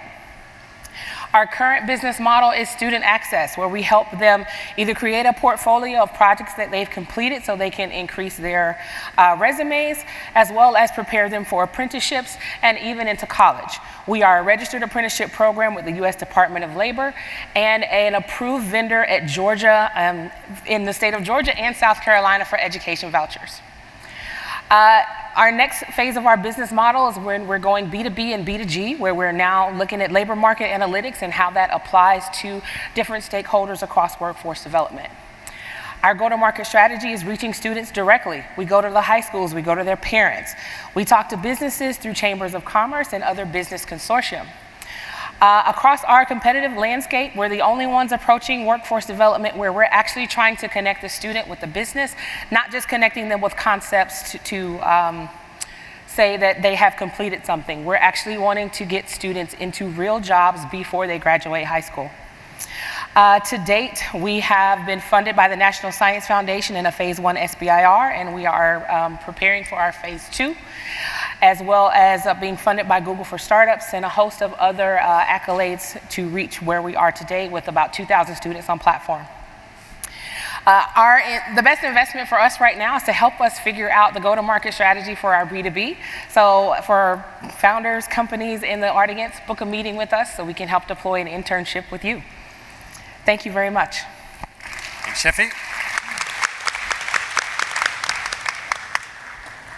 L: Our current business model is student access, where we help them either create a portfolio of projects that they've completed so they can increase their resumes, as well as prepare them for apprenticeships and even into college. We are a registered apprenticeship program with the U.S. Department of Labor and an approved vendor at Georgia, in the state of Georgia and South Carolina for education vouchers. Our next phase of our business model is when we're going B2B and B2G, where we're now looking at labor market analytics and how that applies to different stakeholders across workforce development. Our go-to-market strategy is reaching students directly. We go to the high schools, we go to their parents. We talk to businesses through chambers of commerce and other business consortium. Across our competitive landscape, we're the only ones approaching workforce development where we're actually trying to connect the student with the business, not just connecting them with concepts to say that they have completed something. We're actually wanting to get students into real jobs before they graduate high school. To date, we have been funded by the National Science Foundation in a Phase 1 SBIR, and we are preparing for our Phase 2, as well as being funded by Google for Startups and a host of other accolades to reach where we are today with about 2,000 students on platform. The best investment for us right now is to help us figure out the go-to-market strategy for our B2B. So for founders, companies in the audience, book a meeting with us so we can help deploy an internship with you. Thank you very much.
A: Thanks, Sheffy.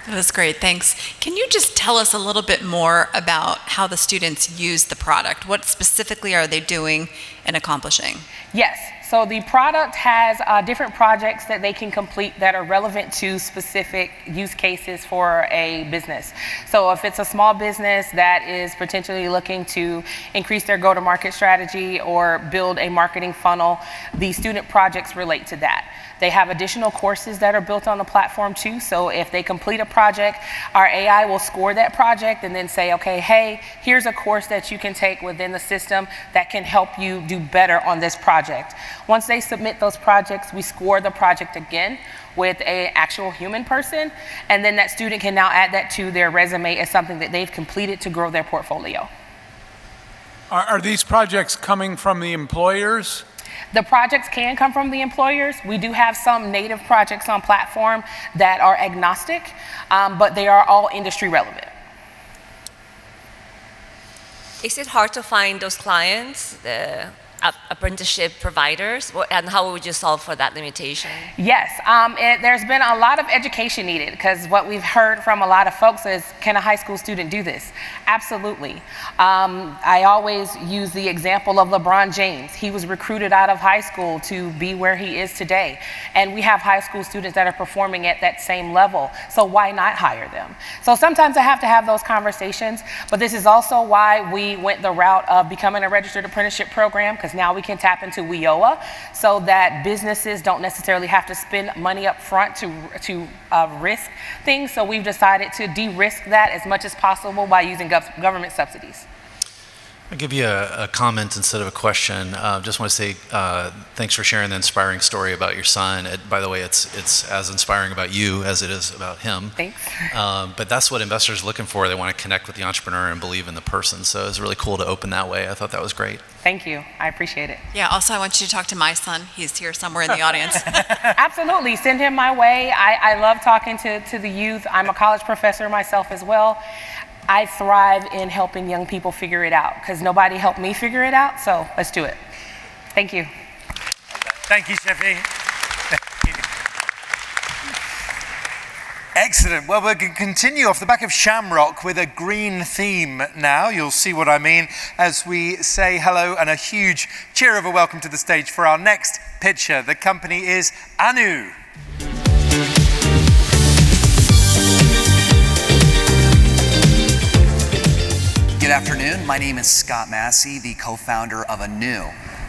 E: That was great, thanks. Can you just tell us a little bit more about how the students use the product? What specifically are they doing and accomplishing?
L: Yes, so the product has different projects that they can complete that are relevant to specific use cases for a business. So if it's a small business that is potentially looking to increase their go-to-market strategy or build a marketing funnel, the student projects relate to that. They have additional courses that are built on the platform too, so if they complete a project, our AI will score that project and then say, okay, hey, here's a course that you can take within the system that can help you do better on this project. Once they submit those projects, we score the project again with an actual human person, and then that student can now add that to their resume as something that they've completed to grow their portfolio.
D: Are these projects coming from the employers?
L: The projects can come from the employers. We do have some native projects on platform that are agnostic, but they are all industry relevant.
F: Is it hard to find those clients, the apprenticeship providers, and how would you solve for that limitation?
L: Yes, there's been a lot of education needed, because what we've heard from a lot of folks is, can a high school student do this? Absolutely. I always use the example of LeBron James. He was recruited out of high school to be where he is today. And we have high school students that are performing at that same level. So why not hire them? So sometimes I have to have those conversations, but this is also why we went the route of becoming a registered apprenticeship program, because now we can tap into WIOA so that businesses don't necessarily have to spend money up front to risk things. So we've decided to de-risk that as much as possible by using government subsidies.
G: I'll give you a comment instead of a question. Just want to say thanks for sharing the inspiring story about your son. By the way, it's as inspiring about you as it is about him.
L: Thanks.
G: But that's what investors are looking for. They want to connect with the entrepreneur and believe in the person. So it's really cool to open that way. I thought that was great.
L: Thank you. I appreciate it.
E: Yeah, also I want you to talk to my son. He's here somewhere in the audience.
L: Absolutely. Send him my way. I love talking to the youth. I'm a college professor myself as well. I thrive in helping young people figure it out because nobody helped me figure it out, so let's do it. Thank you.
B: Thank you, Sheffy. Excellent. Well, we're going to continue off the back of Shamrock with a green theme now. You'll see what I mean as we say hello and a huge cheer of a welcome to the stage for our next pitcher. The company is Anu.
M: Good afternoon. My name is Scott Massey, the co-founder of Anu.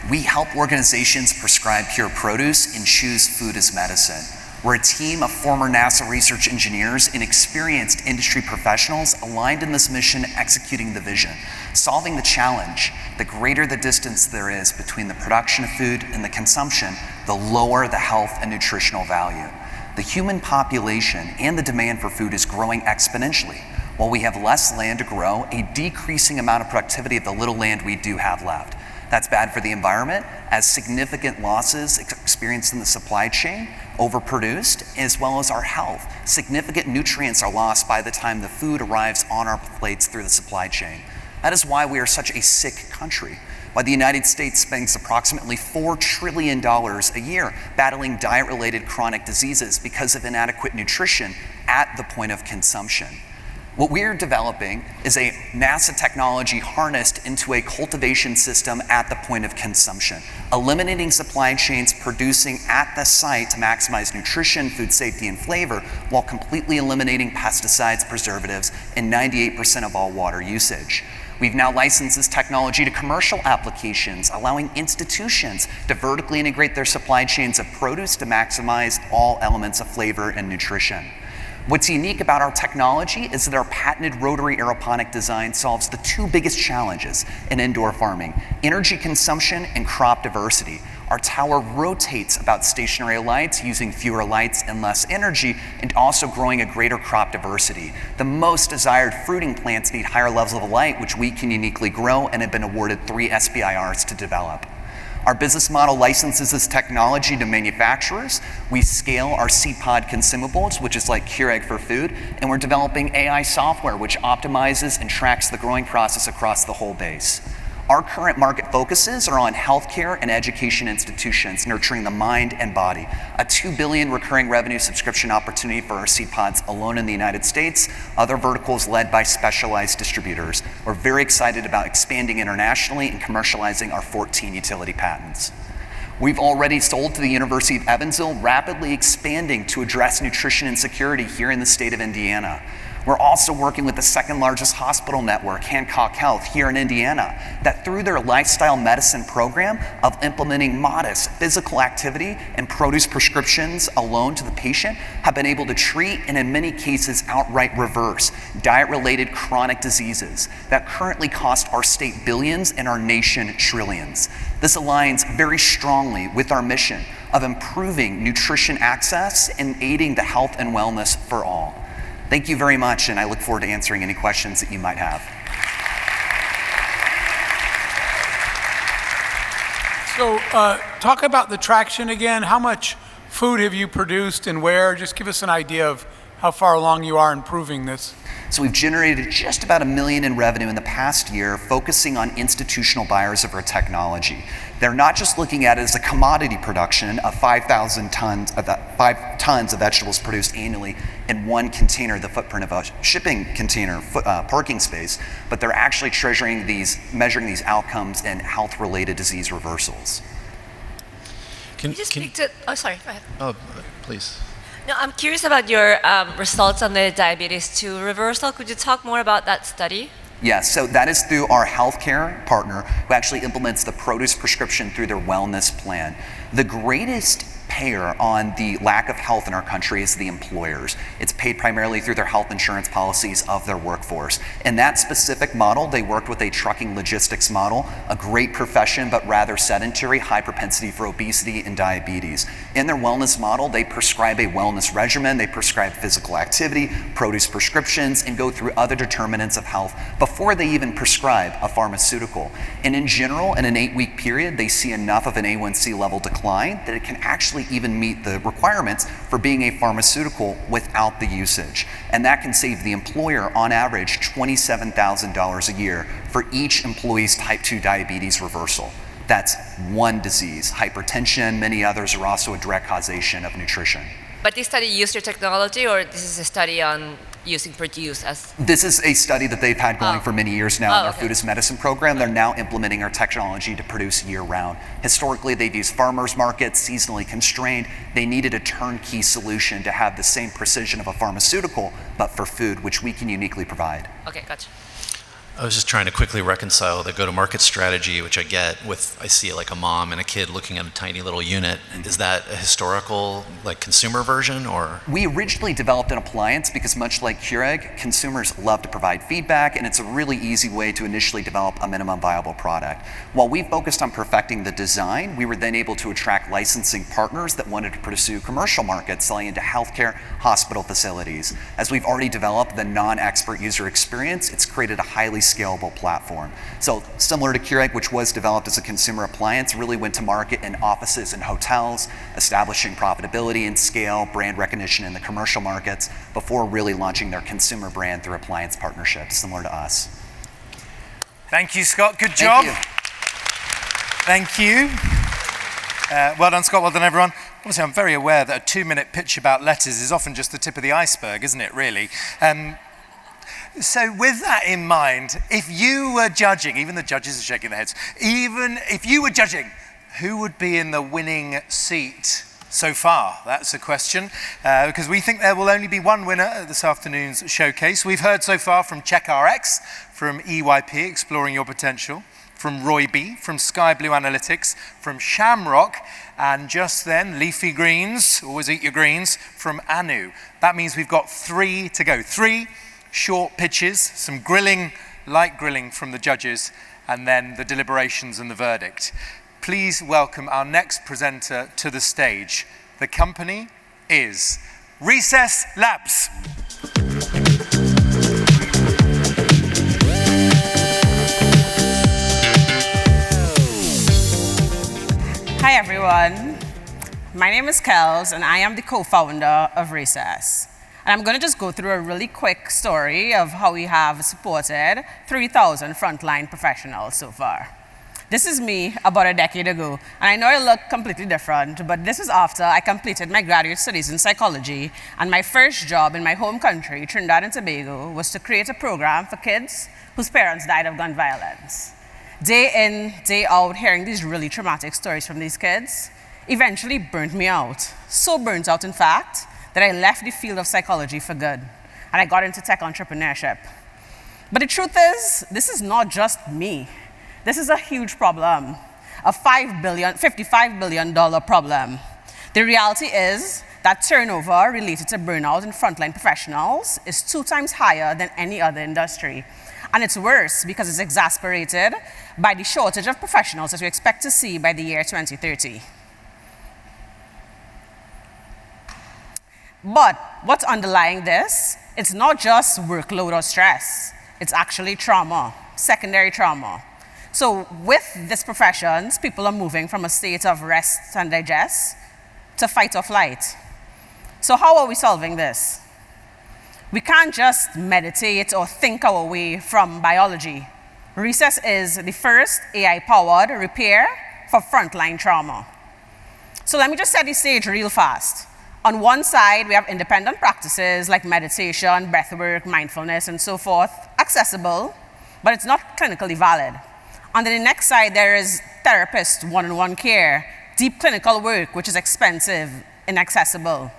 M: We help organizations prescribe pure produce and choose food as medicine. We're a team of former NASA research engineers and experienced industry professionals aligned in this mission, executing the vision, solving the challenge. The greater the distance there is between the production of food and the consumption, the lower the health and nutritional value. The human population and the demand for food is growing exponentially. While we have less land to grow, a decreasing amount of productivity of the little land we do have left. That's bad for the environment, as significant losses experienced in the supply chain, overproduced, as well as our health. Significant nutrients are lost by the time the food arrives on our plates through the supply chain. That is why we are such a sick country. Why the United States spends approximately $4 trillion a year battling diet-related chronic diseases because of inadequate nutrition at the point of consumption. What we're developing is a NASA technology harnessed into a cultivation system at the point of consumption, eliminating supply chains producing at the site to maximize nutrition, food safety, and flavor, while completely eliminating pesticides, preservatives, and 98% of all water usage. We've now licensed this technology to commercial applications, allowing institutions to vertically integrate their supply chains of produce to maximize all elements of flavor and nutrition. What's unique about our technology is that our patented rotary aeroponic design solves the two biggest challenges in indoor farming: energy consumption and crop diversity. Our tower rotates about stationary lights, using fewer lights and less energy, and also growing a greater crop diversity. The most desired fruiting plants need higher levels of light, which we can uniquely grow and have been awarded 3 SBIRs to develop. Our business model licenses this technology to manufacturers. We scale our seed pod consumables, which is like Keurig for food, and we're developing AI software which optimizes and tracks the growing process across the whole base. Our current market focuses are on healthcare and education institutions, nurturing the mind and body. A $2 billion recurring revenue subscription opportunity for our seed pods alone in the United States, other verticals led by specialized distributors. We're very excited about expanding internationally and commercializing our 14 utility patents. We've already sold to the University of Evansville, rapidly expanding to address nutrition insecurity here in the state of Indiana. We're also working with the second largest hospital network, Hancock Health, here in Indiana, that through their lifestyle medicine program of implementing modest physical activity and produce prescriptions alone to the patient, have been able to treat and in many cases outright reverse diet-related chronic diseases that currently cost our state billions and our nation trillions. This aligns very strongly with our mission of improving nutrition access and aiding the health and wellness for all. Thank you very much, and I look forward to answering any questions that you might have.
D: So talk about the traction again. How much food have you produced and where? Just give us an idea of how far along you are in proving this.
M: So we've generated just about $1 million in revenue in the past year, focusing on institutional buyers of our technology. They're not just looking at it as a commodity production of 5,000 tons of 5 tons of vegetables produced annually in one container, the footprint of a shipping container parking space, but they're actually measuring these outcomes in health-related disease reversals.
F: Can you just speak to? Oh, sorry. Go ahead.
G: Oh, please.
F: No, I'm curious about your results on the diabetes 2 reversal. Could you talk more about that study?
M: Yes, so that is through our healthcare partner who actually implements the produce prescription through their wellness plan. The greatest payer on the lack of health in our country is the employers. It's paid primarily through their health insurance policies of their workforce. In that specific model, they worked with a trucking logistics model, a great profession, but rather sedentary, high propensity for obesity and diabetes. In their wellness model, they prescribe a wellness regimen, they prescribe physical activity, produce prescriptions, and go through other determinants of health before they even prescribe a pharmaceutical. And in general, in an 8-week period, they see enough of an A1C level decline that it can actually even meet the requirements for being a pharmaceutical without the usage. And that can save the employer, on average, $27,000 a year for each employee's type 2 diabetes reversal. That's one disease. Hypertension, many others are also a direct causation of nutrition.
F: But this study used your technology, or this is a study on using produce as?
M: This is a study that they've had going for many years now in their Food as Medicine program. They're now implementing our technology to produce year-round. Historically, they've used farmers markets, seasonally constrained. They needed a turnkey solution to have the same precision of a pharmaceutical, but for food, which we can uniquely provide.
F: Okay, gotcha.
G: I was just trying to quickly reconcile the go-to-market strategy, which I get with, I see like a mom and a kid looking at a tiny little unit. Is that a historical, like, consumer version, or?
M: We originally developed an appliance because, much like Keurig, consumers love to provide feedback, and it's a really easy way to initially develop a minimum viable product. While we focused on perfecting the design, we were then able to attract licensing partners that wanted to pursue commercial markets, selling into healthcare, hospital facilities. As we've already developed the non-expert user experience, it's created a highly scalable platform. So similar to Keurig, which was developed as a consumer appliance, really went to market in offices and hotels, establishing profitability and scale, brand recognition in the commercial markets, before really launching their consumer brand through appliance partnerships, similar to us.
B: Thank you, Scott. Good job. Thank you. Well done, Scott. Well done, everyone. Obviously, I'm very aware that a 2-minute pitch about letters is often just the tip of the iceberg, isn't it, really? So with that in mind, if you were judging, even the judges are shaking their heads, even if you were judging, who would be in the winning seat so far? That's a question, because we think there will only be one winner at this afternoon's showcase. We've heard so far from CheckRx, from EYP, Exploring Your Potential, from Roybe, from Sky Blue Analytics, from Shamrock, and just then, Leafy Greens, always eat your greens, from Anu. That means we've got 3 to go. 3 short pitches, some grilling, light grilling from the judges, and then the deliberations and the verdict. Please welcome our next presenter to the stage. The company is Recess Labs.
N: Hi everyone, my name is Kels and I am the co-founder of Recess. And I'm going to just go through a really quick story of how we have supported 3,000 frontline professionals so far. This is me about a decade ago, and I know I look completely different, but this was after I completed my graduate studies in psychology, and my first job in my home country, Trinidad and Tobago, was to create a program for kids whose parents died of gun violence. Day in, day out, hearing these really traumatic stories from these kids eventually burnt me out. So burnt out, in fact, that I left the field of psychology for good, and I got into tech entrepreneurship. But the truth is, this is not just me. This is a huge problem, a $55 billion problem. The reality is that turnover related to burnout in frontline professionals is 2 times higher than any other industry. And it's worse because it's exacerbated by the shortage of professionals that we expect to see by the year 2030. But what's underlying this, it's not just workload or stress, it's actually trauma, secondary trauma. So with these professions, people are moving from a state of rest and digest to fight or flight. So how are we solving this? We can't just meditate or think our way from biology. Recess is the first AI-powered repair for frontline trauma. So let me just set the stage real fast. On one side, we have independent practices like meditation, breathwork, mindfulness, and so forth, accessible, but it's not clinically valid. On the next side, there is therapist one-on-one care, deep clinical work, which is expensive, inaccessible.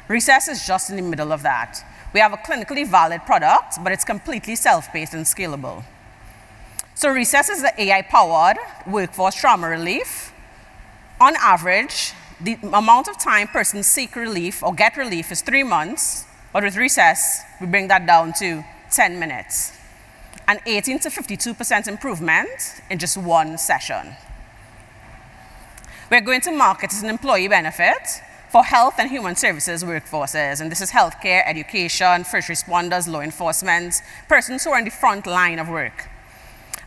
N: Recess is just in the middle of that. We have a clinically valid product, but it's completely self-paced and scalable. So Recess is the AI-powered workforce trauma relief. On average, the amount of time persons seek relief or get relief is 3 months, but with recess, we bring that down to 10 minutes. An 18 to 52% improvement in just one session. We're going to market as an employee benefit for health and human services workforces, and this is healthcare, education, first responders, law enforcement, persons who are in the front line of work.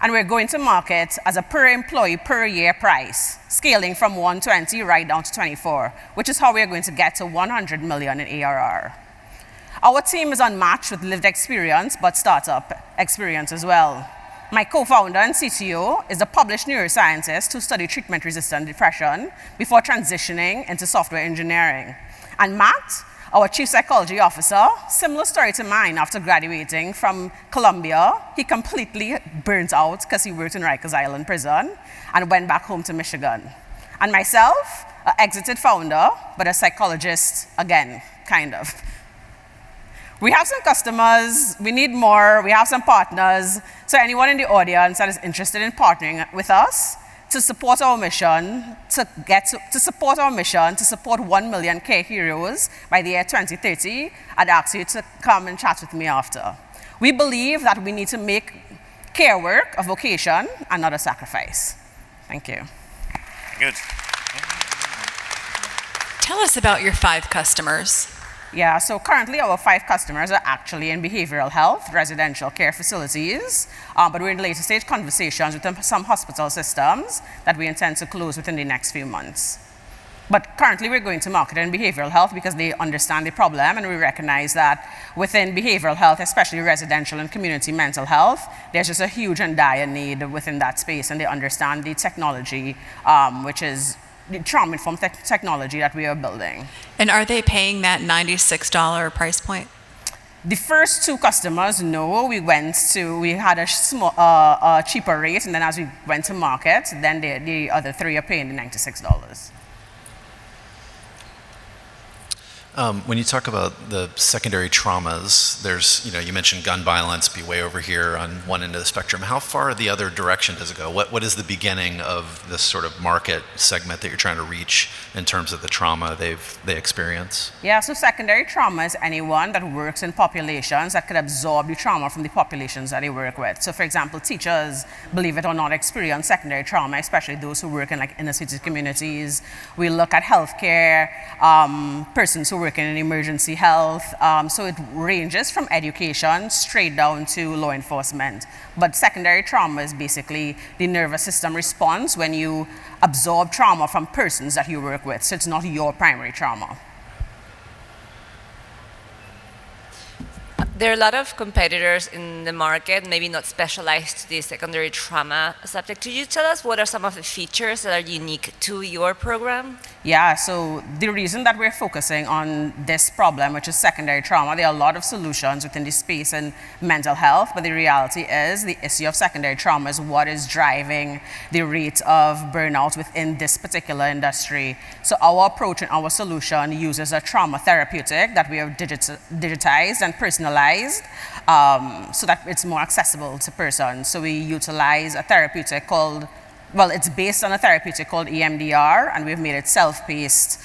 N: And we're going to market as a per employee per year price, scaling from 120 right down to 24, which is how we're going to get to 100 million in ARR. Our team is unmatched with lived experience, but startup experience as well. My co-founder and CTO is a published neuroscientist who studied treatment-resistant depression before transitioning into software engineering. And Matt, our chief psychology officer, similar story to mine. After graduating from Columbia, he completely burnt out because he worked in Rikers Island prison and went back home to Michigan. And myself, an exited founder, but a psychologist again, kind of. We have some customers, we need more, we have some partners. So anyone in the audience that is interested in partnering with us to support our mission, to support 1 million care heroes by the year 2030, I'd ask you to come and chat with me after. We believe that we need to make care work a vocation and not a sacrifice. Thank you.
B: Good.
E: Tell us about your 5 customers.
N: Yeah, so currently our 5 customers are actually in behavioral health, residential care facilities, but we're in later stage conversations with some hospital systems that we intend to close within the next few months. But currently we're going to market in behavioral health because they understand the problem, and we recognize that within behavioral health, especially residential and community mental health, there's just a huge and dire need within that space, and they understand the technology, which is the trauma-informed technology that we are building.
E: And are they paying that $96 price point?
N: The first 2 customers, no. We had a cheaper rate, and then as we went to market, then the other 3 are paying the $96.
G: When you talk about the secondary traumas, there's, you mentioned gun violence, be way over here on one end of the spectrum. How far the other direction does it go? What is the beginning of this sort of market segment that you're trying to reach in terms of the trauma they experience?
N: Yeah, so secondary trauma is anyone that works in populations that could absorb the trauma from the populations that they work with. So for example, teachers, believe it or not, experience secondary trauma, especially those who work in like inner city communities. We look at healthcare, persons who working in emergency health, so it ranges from education straight down to law enforcement. But secondary trauma is basically the nervous system response when you absorb trauma from persons that you work with, so it's not your primary trauma.
F: There are a lot of competitors in the market, maybe not specialized to the secondary trauma subject. Could you tell us what are some of the features that are unique to your program?
N: Yeah, so the reason that we're focusing on this problem, which is secondary trauma, there are a lot of solutions within the space in mental health, but the reality is the issue of secondary trauma is what is driving the rate of burnout within this particular industry. So our approach and our solution uses a trauma therapeutic that we have digitized and personalized so that it's more accessible to persons. So we utilize a therapeutic called, it's based on a therapeutic called EMDR, and we've made it self-paced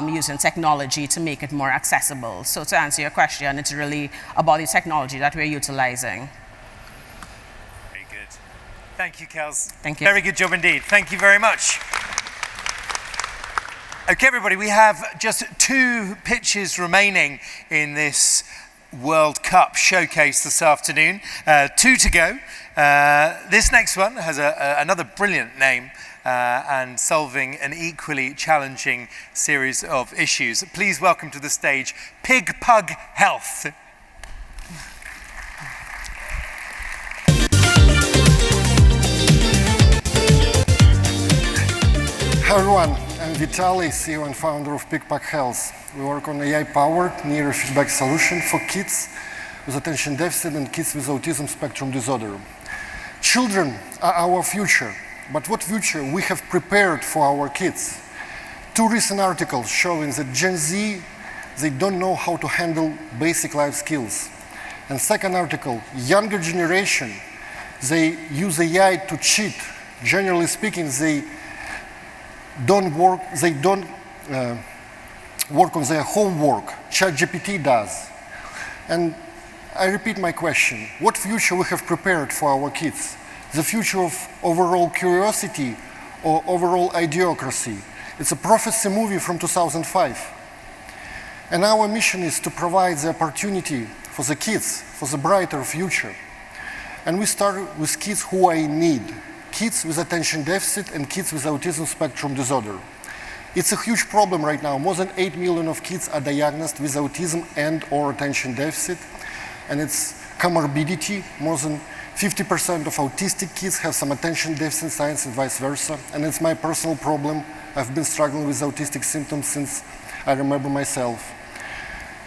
N: using technology to make it more accessible. So to answer your question, it's really about the technology that we're utilizing.
B: Very good. Thank you, Kels.
N: Thank you.
B: Very good job indeed. Thank you very much. Okay, everybody, we have just 2 pitches remaining in this World Cup showcase this afternoon. 2 to go. This next one has another brilliant name and solving an equally challenging series of issues. Please welcome to the stage Pig Pug Health.
O: Hi everyone, I'm Vitaly, CEO and founder of Pig Pug Health. We work on AI-powered neurofeedback solution for kids with attention deficit and kids with autism spectrum disorder. Children are our future, but what future we have prepared for our kids? 2 recent articles showing that Gen Z, they don't know how to handle basic life skills. And second article, younger generation, they use AI to cheat. Generally speaking, they don't work on their homework. ChatGPT does. And I repeat my question. What future we have prepared for our kids? The future of overall curiosity or overall idiocracy? It's a prophecy movie from 2005. And our mission is to provide the opportunity for the kids, for the brighter future. And we start with kids who I need. Kids with attention deficit and kids with autism spectrum disorder. It's a huge problem right now. More than 8 million of kids are diagnosed with autism and or attention deficit. And it's comorbidity. More than 50% of autistic kids have some attention deficit signs and vice versa. And it's my personal problem. I've been struggling with autistic symptoms since I remember myself.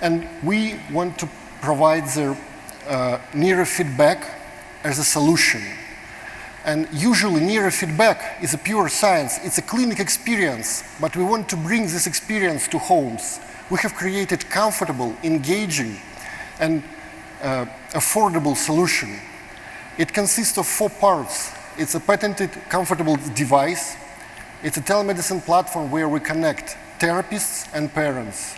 O: And we want to provide the neurofeedback as a solution. And usually neurofeedback is a pure science, it's a clinic experience, but we want to bring this experience to homes. We have created comfortable, engaging, and affordable solution. It consists of 4 parts. It's a patented, comfortable device. It's a telemedicine platform where we connect therapists and parents.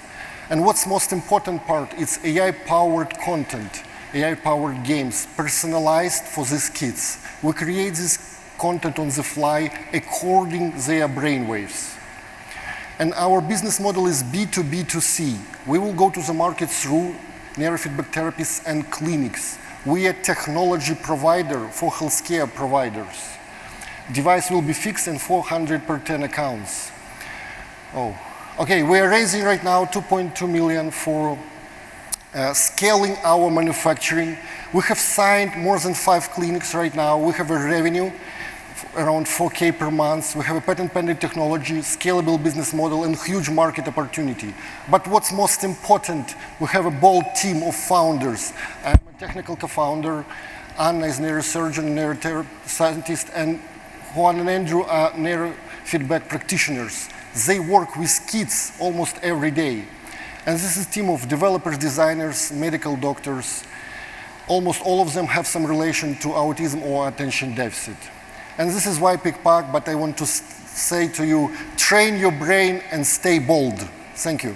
O: And what's most important part, it's AI-powered content, AI-powered games, personalized for these kids. We create this content on the fly according to their brainwaves. And our business model is B2B2C. We will go to the market through neurofeedback therapists and clinics. We are a technology provider for healthcare providers. Device will be fixed in 400 per 10 accounts. Oh, okay, we are raising right now 2.2 million for scaling our manufacturing. We have signed more than 5 clinics right now. We have a revenue around 4K per month. We have a patent-pending technology, scalable business model, and huge market opportunity. But what's most important, we have a bold team of founders. I'm a technical co-founder. Anna is a neurosurgeon, neuroscientist, and Hwang and Andrew are neurofeedback practitioners. They work with kids almost every day. And this is a team of developers, designers, medical doctors. Almost all of them have some relation to autism or attention deficit. And this is why PickPack, but I want to say to you, train your brain and stay bold. Thank you.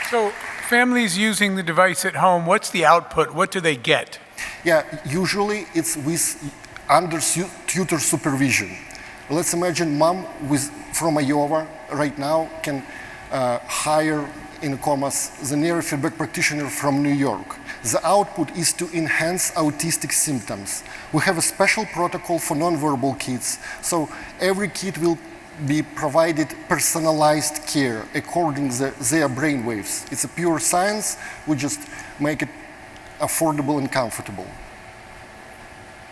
D: So families using the device at home, what's the output? What do they get?
O: Yeah, usually it's under tutor supervision. Let's imagine mom from Iowa right now can hire in commas the neurofeedback practitioner from New York. The output is to enhance autistic symptoms. We have a special protocol for nonverbal kids, so every kid will be provided personalized care according to their brainwaves. It's a pure science, we just make it affordable and comfortable.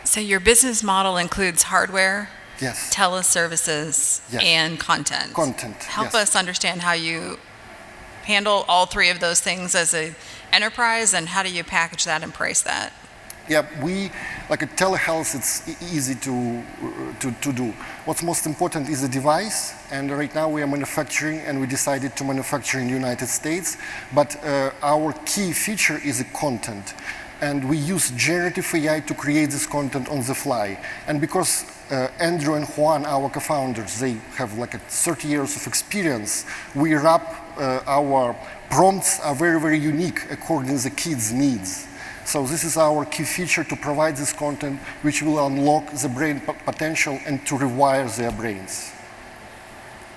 E: So your business model includes hardware,
O: yes,
E: teleservices,
O: yes,
E: and content. Help
O: yes.
E: us understand how you handle all 3 of those things as an enterprise, and how do you package that and price that?
O: Yeah, like a telehealth, it's easy to do. What's most important is the device, and right now we are manufacturing, and we decided to manufacture in the United States, but our key feature is the content. And we use generative AI to create this content on the fly. And because Andrew and Hwang, our co-founders, they have like 30 years of experience, we wrap our prompts are very, very unique according to the kids' needs. So this is our key feature, to provide this content which will unlock the brain potential and to rewire their brains.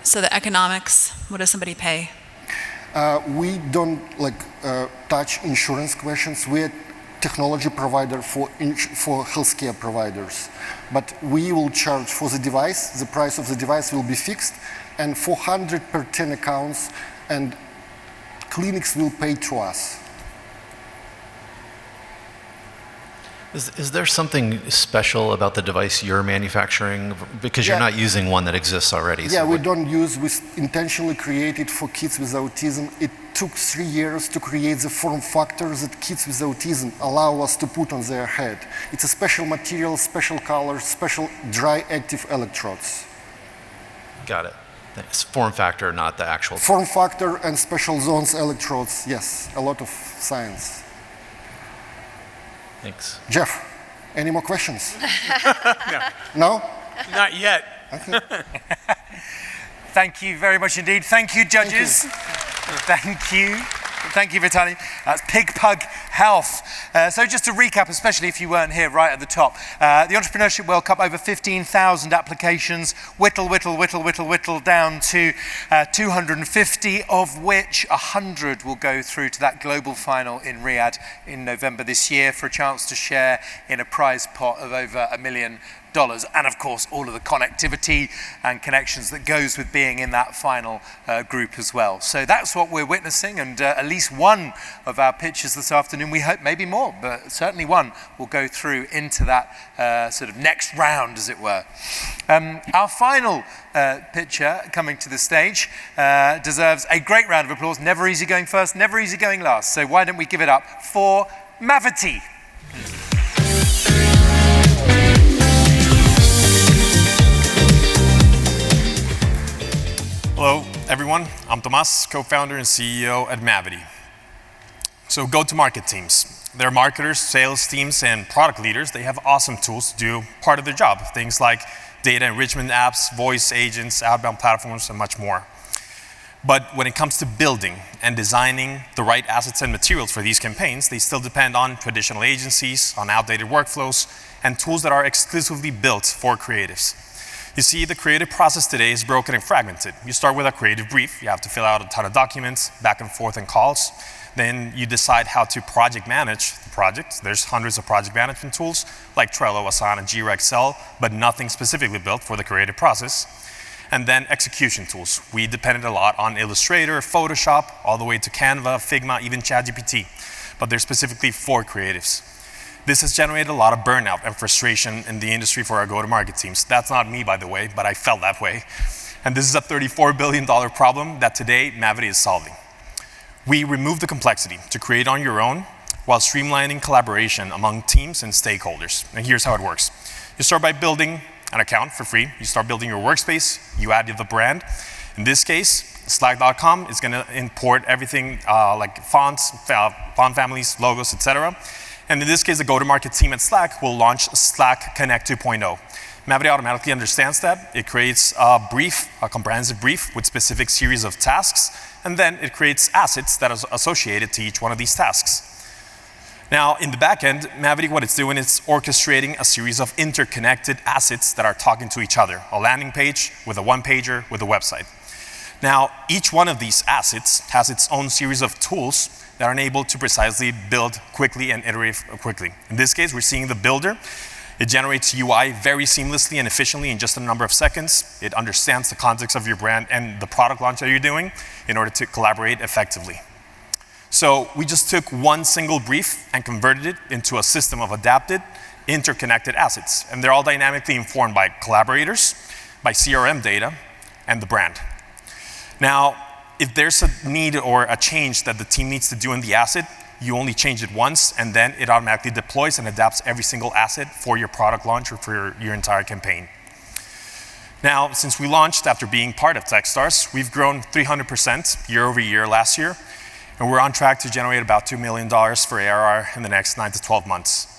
E: So the economics, what does somebody pay?
O: We don't touch insurance questions. We're technology provider for healthcare providers. But we will charge for the device, the price of the device will be fixed, and 400 per 10 accounts, and clinics will pay to us.
G: Is there something special about the device you're manufacturing? Because you're not using one that exists already.
O: Yeah, we don't use, we intentionally created for kids with autism. It took 3 years to create the form factor that kids with autism allow us to put on their head. It's a special material, special color, special dry active electrodes.
G: Got it. It's form factor, not the actual.
O: Form factor and special zones electrodes, yes, a lot of science.
G: Thanks.
O: Jeff, any more questions? No?
D: Not yet.
B: Thank you very much indeed. Thank you, judges. Thank you. Thank you, Vitaly. That's Pig Pug Health. So just to recap, especially if you weren't here right at the top, the Entrepreneurship World Cup, over 15,000 applications, whittle down to 250, of which 100 will go through to that global final in Riyadh in November this year for a chance to share in a prize pot of over $1 million. And of course, all of the connectivity and connections that goes with being in that final group as well. So that's what we're witnessing, and at least one of our pitches this afternoon, we hope maybe more, but certainly one will go through into that sort of next round, as it were. Our final pitcher coming to the stage deserves a great round of applause. Never easy going first, never easy going last. So why don't we give it up for Mavity.
P: Hello, everyone. I'm Tomas, co-founder and CEO at Mavity. So go-to-market teams. They're marketers, sales teams, and product leaders. They have awesome tools to do part of their job. Things like data enrichment apps, voice agents, outbound platforms, and much more. But when it comes to building and designing the right assets and materials for these campaigns, they still depend on traditional agencies, on outdated workflows, and tools that are exclusively built for creatives. You see, the creative process today is broken and fragmented. You start with a creative brief. You have to fill out a ton of documents, back and forth and calls. Then you decide how to project manage the project. There's hundreds of project management tools like Trello, Asana, Jira, Excel, but nothing specifically built for the creative process. And then execution tools. We depended a lot on Illustrator, Photoshop, all the way to Canva, Figma, even ChatGPT. But they're specifically for creatives. This has generated a lot of burnout and frustration in the industry for our go-to-market teams. That's not me, by the way, but I felt that way. And this is a $34 billion problem that today Mavity is solving. We remove the complexity to create on your own while streamlining collaboration among teams and stakeholders. And here's how it works. You start by building an account for free. You start building your workspace. You add the brand. In this case, Slack.com is going to import everything like fonts, font families, logos, etc. And in this case, the go-to-market team at Slack will launch Slack Connect 2.0. Mavity automatically understands that. It creates a brief, a comprehensive brief with specific series of tasks, and then it creates assets that are associated to each one of these tasks. Now, in the back end, Mavity, what it's doing is orchestrating a series of interconnected assets that are talking to each other. A landing page with a one-pager with a website. Now, each one of these assets has its own series of tools that are able to precisely build quickly and iterate quickly. In this case, we're seeing the builder. It generates UI very seamlessly and efficiently in just a number of seconds. It understands the context of your brand and the product launch that you're doing in order to collaborate effectively. So we just took one single brief and converted it into a system of adapted, interconnected assets. And they're all dynamically informed by collaborators, by CRM data, and the brand. Now, if there's a need or a change that the team needs to do in the asset, you only change it once, and then it automatically deploys and adapts every single asset for your product launch or for your entire campaign. Now, since we launched after being part of Techstars, we've grown 300% year over year last year, and we're on track to generate about $2 million for ARR in the next 9 to 12 months.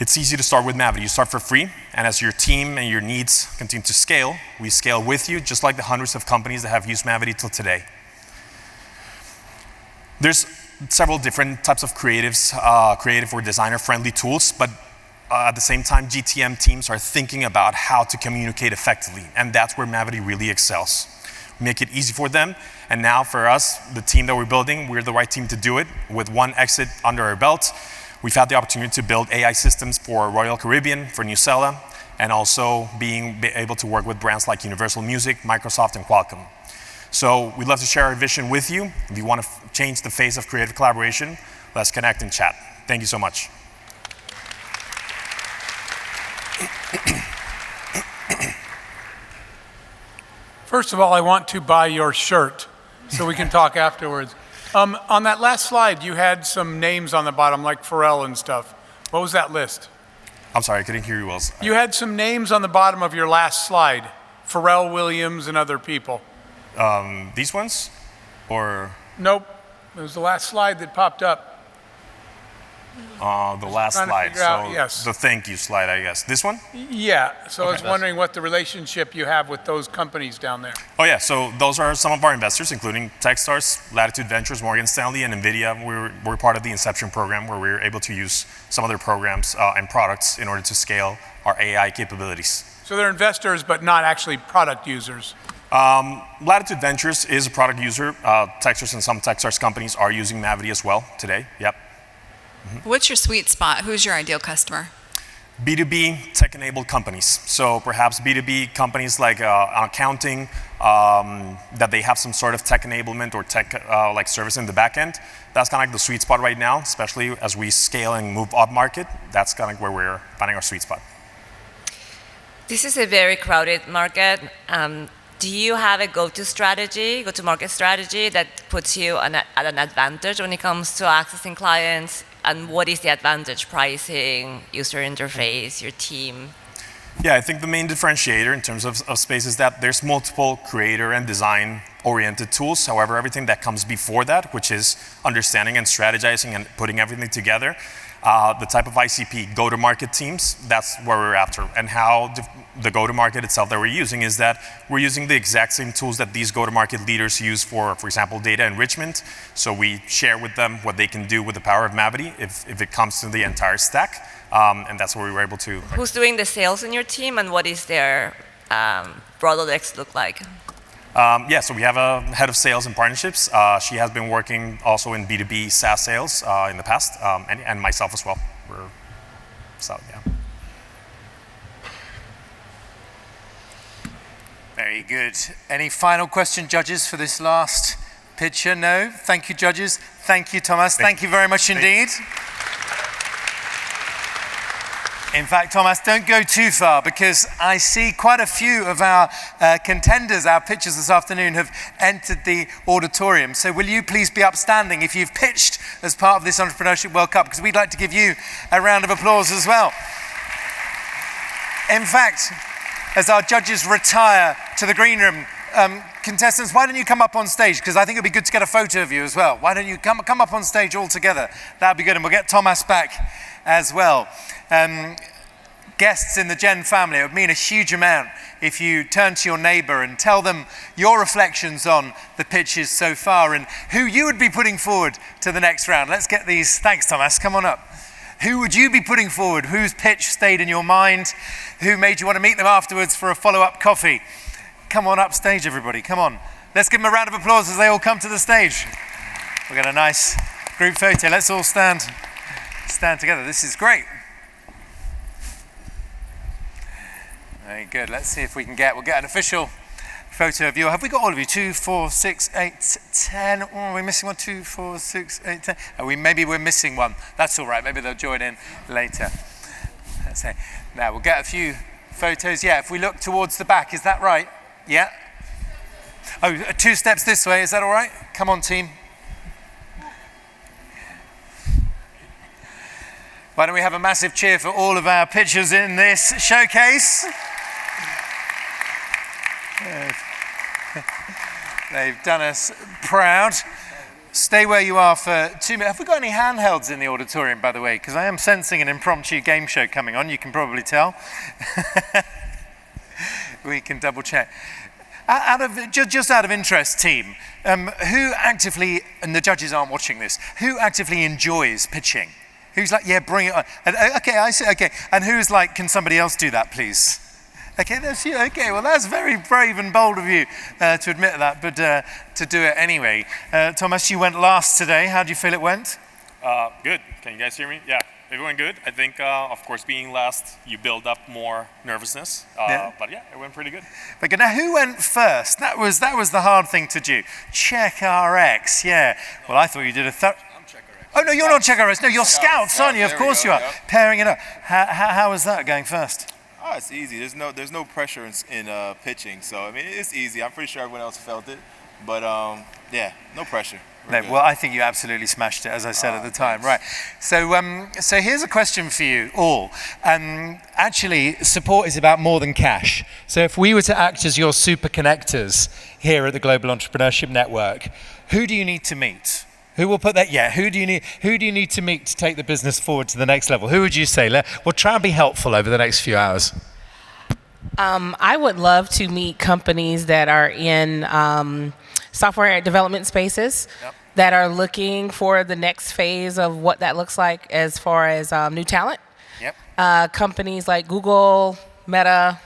P: It's easy to start with Mavity. You start for free, and as your team and your needs continue to scale, we scale with you, just like the hundreds of companies that have used Mavity till today. There's several different types of creative or designer-friendly tools, but at the same time, GTM teams are thinking about how to communicate effectively, and that's where Mavity really excels. We make it easy for them, and now for us, the team that we're building, we're the right team to do it. With one exit under our belt, we've had the opportunity to build AI systems for Royal Caribbean, for Newsela, and also being able to work with brands like Universal Music, Microsoft, and Qualcomm. So we'd love to share our vision with you. If you want to change the face of creative collaboration, let's connect and chat. Thank you so much.
D: First of all, I want to buy your shirt so we can talk afterwards. On that last slide, you had some names on the bottom, like Pharrell and stuff. What was that list?
P: I'm sorry, I couldn't hear you well.
D: You had some names on the bottom of your last slide. Pharrell Williams and other people.
P: These ones? Or?
D: Nope. It was the last slide that popped up.
P: The last slide, the thank you slide, I guess. This one?
D: Yeah, so I was wondering what the relationship you have with those companies down there.
P: Oh yeah, so those are some of our investors, including Techstars, Latitude Ventures, Morgan Stanley, and NVIDIA. We're part of the Inception program where we were able to use some of their programs and products in order to scale our AI capabilities.
D: So they're investors, but not actually product users.
P: Latitude Ventures is a product user. Techstars and some Techstars companies are using Mavity as well today, yep.
E: What's your sweet spot? Who's your ideal customer?
P: B2B tech-enabled companies. So perhaps B2B companies like accounting, that they have some sort of tech enablement or tech like service in the back end. That's kind of like the sweet spot right now, especially as we scale and move up market. That's kind of where we're finding our sweet spot.
F: This is a very crowded market. Do you have a go-to-market strategy that puts you at an advantage when it comes to accessing clients? And what is the advantage? Pricing, user interface, your team?
P: Yeah, I think the main differentiator in terms of space is that there's multiple creator and design-oriented tools. However, everything that comes before that, which is understanding and strategizing and putting everything together, the type of ICP, go-to-market teams, that's where we're after. And how the go-to-market itself that we're using is that we're using the exact same tools that these go-to-market leaders use for example, data enrichment. So we share with them what they can do with the power of Mavity if it comes to the entire stack. And that's where we were able to.
F: Who's doing the sales in your team and what is their Rolodex look like?
P: Yeah, so we have a head of sales and partnerships. She has been working also in B2B SaaS sales in the past, and myself as well. Yeah.
B: Very good. Any final question, judges, for this last picture? No? Thank you, judges. Thank you, Thomas. Thank you very much indeed. In fact, Thomas, don't go too far because I see quite a few of our contenders, our pitchers this afternoon have entered the auditorium. So will you please be upstanding if you've pitched as part of this Entrepreneurship World Cup, because we'd like to give you a round of applause as well. In fact, as our judges retire to the green room, contestants, why don't you come up on stage? Because I think it'd be good to get a photo of you as well. Why don't you come up on stage all together? That'd be good, and we'll get Thomas back as well. Guests in the Gen family, it would mean a huge amount if you turn to your neighbor and tell them your reflections on the pitches so far and who you would be putting forward to the next round. Let's get these. Thanks, Thomas. Come on up. Who would you be putting forward? Whose pitch stayed in your mind? Who made you want to meet them afterwards for a follow-up coffee? Come on up stage, everybody. Come on. Let's give them a round of applause as they all come to the stage. We'll get a nice group photo. Let's all stand together. This is great. Very good. Let's see if we'll get an official photo of you. Have we got all of you? 2, 4, 6, 8, 10. Oh, are we missing one? 2, 4, 6, 8, 10. Maybe we're missing one. That's all right. Maybe they'll join in later. Let's see. Now we'll get a few photos. Yeah, if we look towards the back, is that right? Yeah. Oh, 2 steps this way. Is that all right? Come on, team. Why don't we have a massive cheer for all of our pitchers in this showcase? They've done us proud. Stay where you are for 2 minutes. Have we got any handhelds in the auditorium, by the way? Because I am sensing an impromptu game show coming on, you can probably tell. We can double check. Just out of interest, team, who actively, and the judges aren't watching this, who actively enjoys pitching? Who's like, yeah, bring it on. Okay, I see, okay. And who's like, can somebody else do that, please? Okay, that's you. Okay, well, that's very brave and bold of you to admit that, but to do it anyway. Thomas, you went last today. How do you feel it went?
P: Good. Can you guys hear me? Yeah, it went good. I think, of course, being last, you build up more nervousness.
B: Yeah.
P: But yeah, it went pretty good.
B: But now, who went first? That was the hard thing to do. CheckRx, yeah. Well, I thought you did a Oh, no, you're not CheckRx. No, you're Scouts, aren't you? Of course you are. Yep. Pairing it up. How was that going first?
C: Oh, it's easy. There's no pressure in pitching, so I mean it's easy. I'm pretty sure everyone else felt it, but yeah, no pressure.
B: No, well, I think you absolutely smashed it, as I said at the time. Right. So here's a question for you all. Actually, support is about more than cash. So if we were to act as your super connectors here at the Global Entrepreneurship Network, who do you need to meet? Who will put that? Yeah. Who do you need to meet to take the business forward to the next level? Who would you say? We'll try and be helpful over the next few hours.
L: I would love to meet companies that are in software development spaces that are looking for the next phase of what that looks like as far as new talent. Companies like Google, Meta,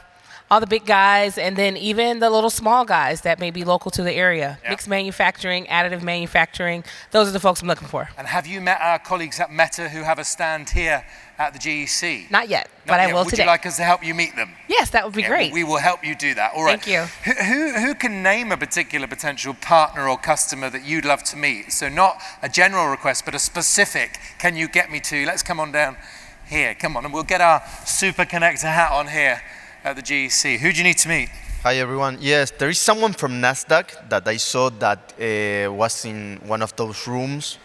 L: all the big guys, and then even the little small guys that may be local to the area. Mixed manufacturing, additive manufacturing, those are the folks I'm looking for.
B: And have you met our colleagues at Meta who have a stand here at the GEC?
L: Not yet, but I will today.
B: Would you like us to help you meet them?
L: Yes, that would be great.
B: We will help you do that. All right.
L: Thank you.
B: Who can name a particular potential partner or customer that you'd love to meet? So not a general request, but a specific, can you get me to? Let's come on down here. Come on, and we'll get our Super Connector hat on here at the GEC. Who do you need to meet?
Q: Hi everyone. Yes, there is someone from NASDAQ that I saw that was in one of those rooms.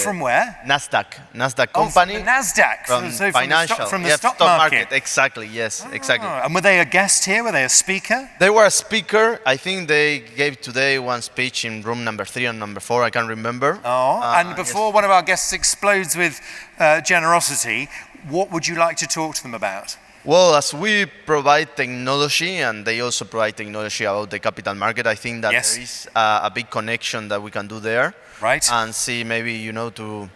B: From where?
Q: NASDAQ company.
B: From the NASDAQ,
Q: from
B: financial,
Q: from
B: the stock market.
Q: Exactly. Yes, exactly.
B: And were they a guest here? Were they a speaker?
Q: They were a speaker. I think they gave today one speech in room number 3 and number 4. I can't remember.
B: And before one of our guests explodes with generosity, what would you like to talk to them about?
Q: Well, as we provide technology and they also provide technology about the capital market, I think that there is a big connection that we can do there.
B: Right.
Q: And see maybe, to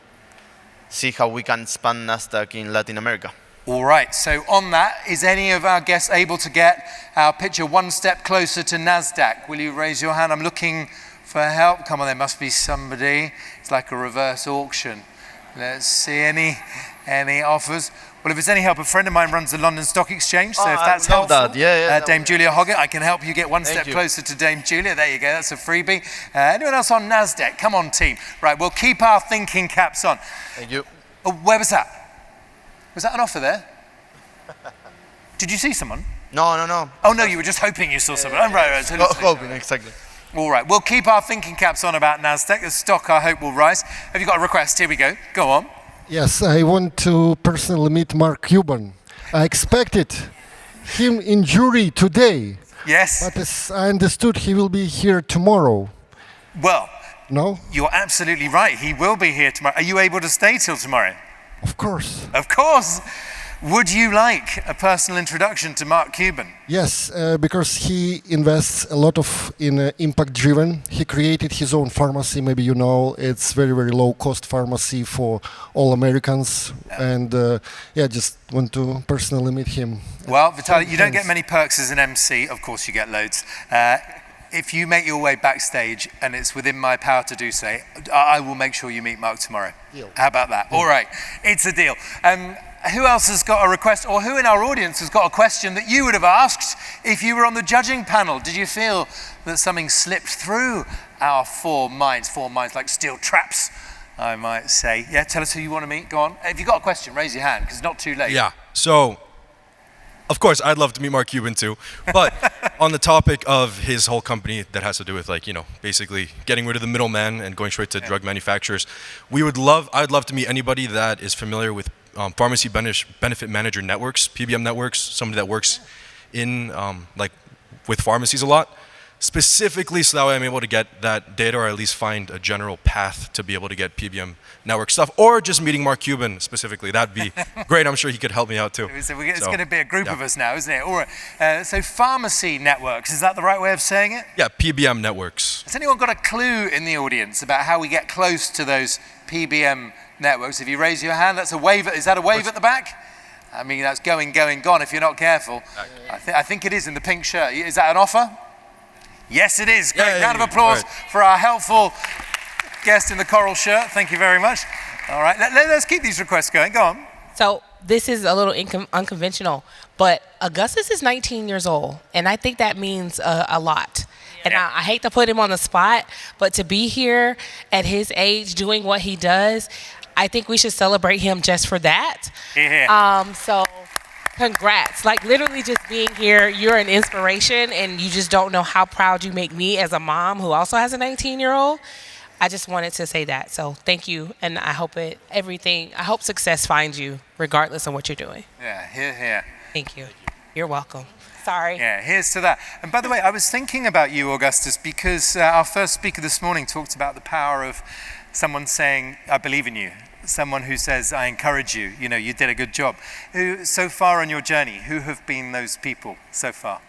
Q: see how we can expand NASDAQ in Latin America.
B: All right, so on that, is any of our guests able to get our picture one step closer to NASDAQ? Will you raise your hand? I'm looking for help. Come on, there must be somebody. It's like a reverse auction. Let's see any offers. Well, if it's any help, a friend of mine runs the London Stock Exchange, so if that's helpful, Dame Julia Hoggett, I can help you get one step closer to Dame Julia. There you go, that's a freebie. Anyone else on NASDAQ? Come on, team. Right, we'll keep our thinking caps on.
Q: Thank you.
B: Oh, where was that? Was that an offer there? Did you see someone?
Q: No.
B: Oh, no, you were just hoping you saw someone. Right.
Q: Hoping, exactly.
B: All right, we'll keep our thinking caps on about NASDAQ. The stock, I hope, will rise. Have you got a request? Here we go. Go on.
O: Yes, I want to personally meet Mark Cuban. I expected him in jury today.
B: Yes.
O: But as I understood, he will be here tomorrow.
B: Well,
O: no?
B: You're absolutely right. He will be here tomorrow. Are you able to stay till tomorrow?
O: Of course.
B: Of course. Would you like a personal introduction to Mark Cuban?
O: Yes, because he invests a lot in impact-driven. He created his own pharmacy. Maybe you know, it's very, very low-cost pharmacy for all Americans. And just want to personally meet him.
B: Well, Vitaly, you don't get many perks as an MC. Of course, you get loads. If you make your way backstage and it's within my power to do so, I will make sure you meet Mark tomorrow.
O: Deal.
B: How about that? All right, it's a deal. Who else has got a request, or who in our audience has got a question that you would have asked if you were on the judging panel? Did you feel that something slipped through our four minds like steel traps, I might say? Yeah, tell us who you want to meet. Go on. If you've got a question, raise your hand, because it's not too late.
R: Yeah, so, of course, I'd love to meet Mark Cuban too. But on the topic of his whole company that has to do with, basically getting rid of the middleman and going straight to drug manufacturers, I'd love to meet anybody that is familiar with pharmacy benefit manager networks, PBM networks, somebody that works in with pharmacies a lot, specifically so that way I'm able to get that data or at least find a general path to be able to get PBM network stuff, or just meeting Mark Cuban specifically. That'd be great. I'm sure he could help me out too.
B: It's going to be a group of us now, isn't it? All right. So pharmacy networks, is that the right way of saying it?
R: Yeah, PBM networks.
B: Has anyone got a clue in the audience about how we get close to those PBM networks? If you raise your hand, that's a wave. Is that a wave at the back? I mean, that's going, gone if you're not careful. I think it is in the pink shirt. Is that an offer? Yes, it is. Great. Round of applause for our helpful guest in the coral shirt. Thank you very much. All right, let's keep these requests going. Go on.
L: So this is a little unconventional, but Augustus is 19 years old, and I think that means a lot. And I hate to put him on the spot, but to be here at his age doing what he does, I think we should celebrate him just for that.
B: Yeah.
L: So congrats. Literally just being here, you're an inspiration, and you just don't know how proud you make me as a mom who also has a 19-year-old. I just wanted to say that. So thank you, and I hope I hope success finds you regardless of what you're doing.
B: Yeah, here.
L: Thank you. You're welcome. Sorry.
B: Yeah, here's to that. And by the way, I was thinking about you, Augustus, because our first speaker this morning talked about the power of someone saying, I believe in you, someone who says, I encourage you, you know, you did a good job. Who, so far on your journey, who have been those people so far?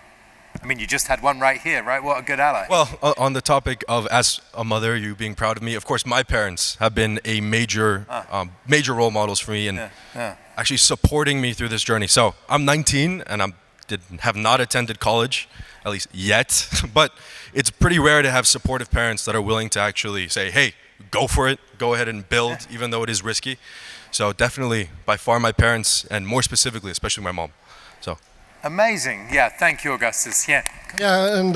B: I mean, you just had one right here, right? What a good ally.
R: Well, on the topic of as a mother, you being proud of me, of course, my parents have been a major role models for me and actually supporting me through this journey. So I'm 19 and have not attended college, at least yet, but it's pretty rare to have supportive parents that are willing to actually say, hey, go for it, go ahead and build, even though it is risky. So definitely, by far, my parents, and more specifically, especially my mom. So.
B: Amazing. Yeah, thank you, Augustus. Yeah.
O: Yeah, and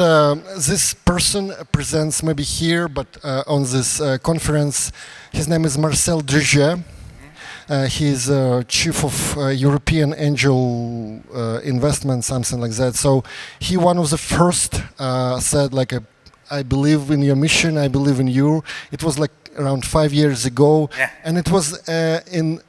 O: this person presents maybe here, but on this conference, his name is Marcel Drige. He's chief of European Angel Investment, something like that. So he one of the first said like, I believe in your mission, I believe in you. It was like around 5 years ago, and it was in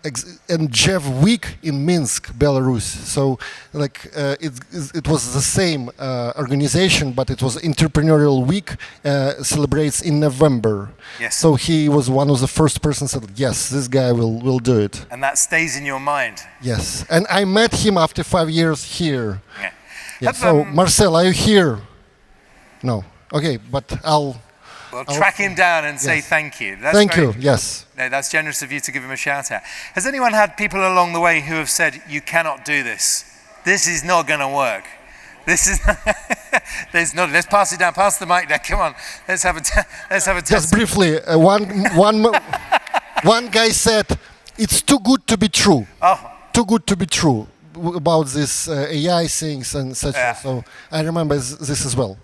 O: Jeff Week in Minsk, Belarus. So, like, it was the same organization, but it was Entrepreneurial Week, celebrates in November.
B: Yes.
O: So he was one of the first persons that said, yes, this guy will do it.
B: And that stays in your mind.
O: Yes, and I met him after 5 years here.
B: Yeah.
O: Yeah. So, Marcel, are you here? No. Okay, but I'll
B: track him down and say thank you. That's
O: thank you, yes.
B: No, that's generous of you to give him a shout out. Has anyone had people along the way who have said, you cannot do this? This is not going to work. This is, there's not, let's pass it down, pass the mic down, come on. Let's have a test.
O: Just briefly, one guy said, it's too good to be true.
B: Oh.
O: Too good to be true about this AI things and such.
B: Yeah.
O: So I remember this as well.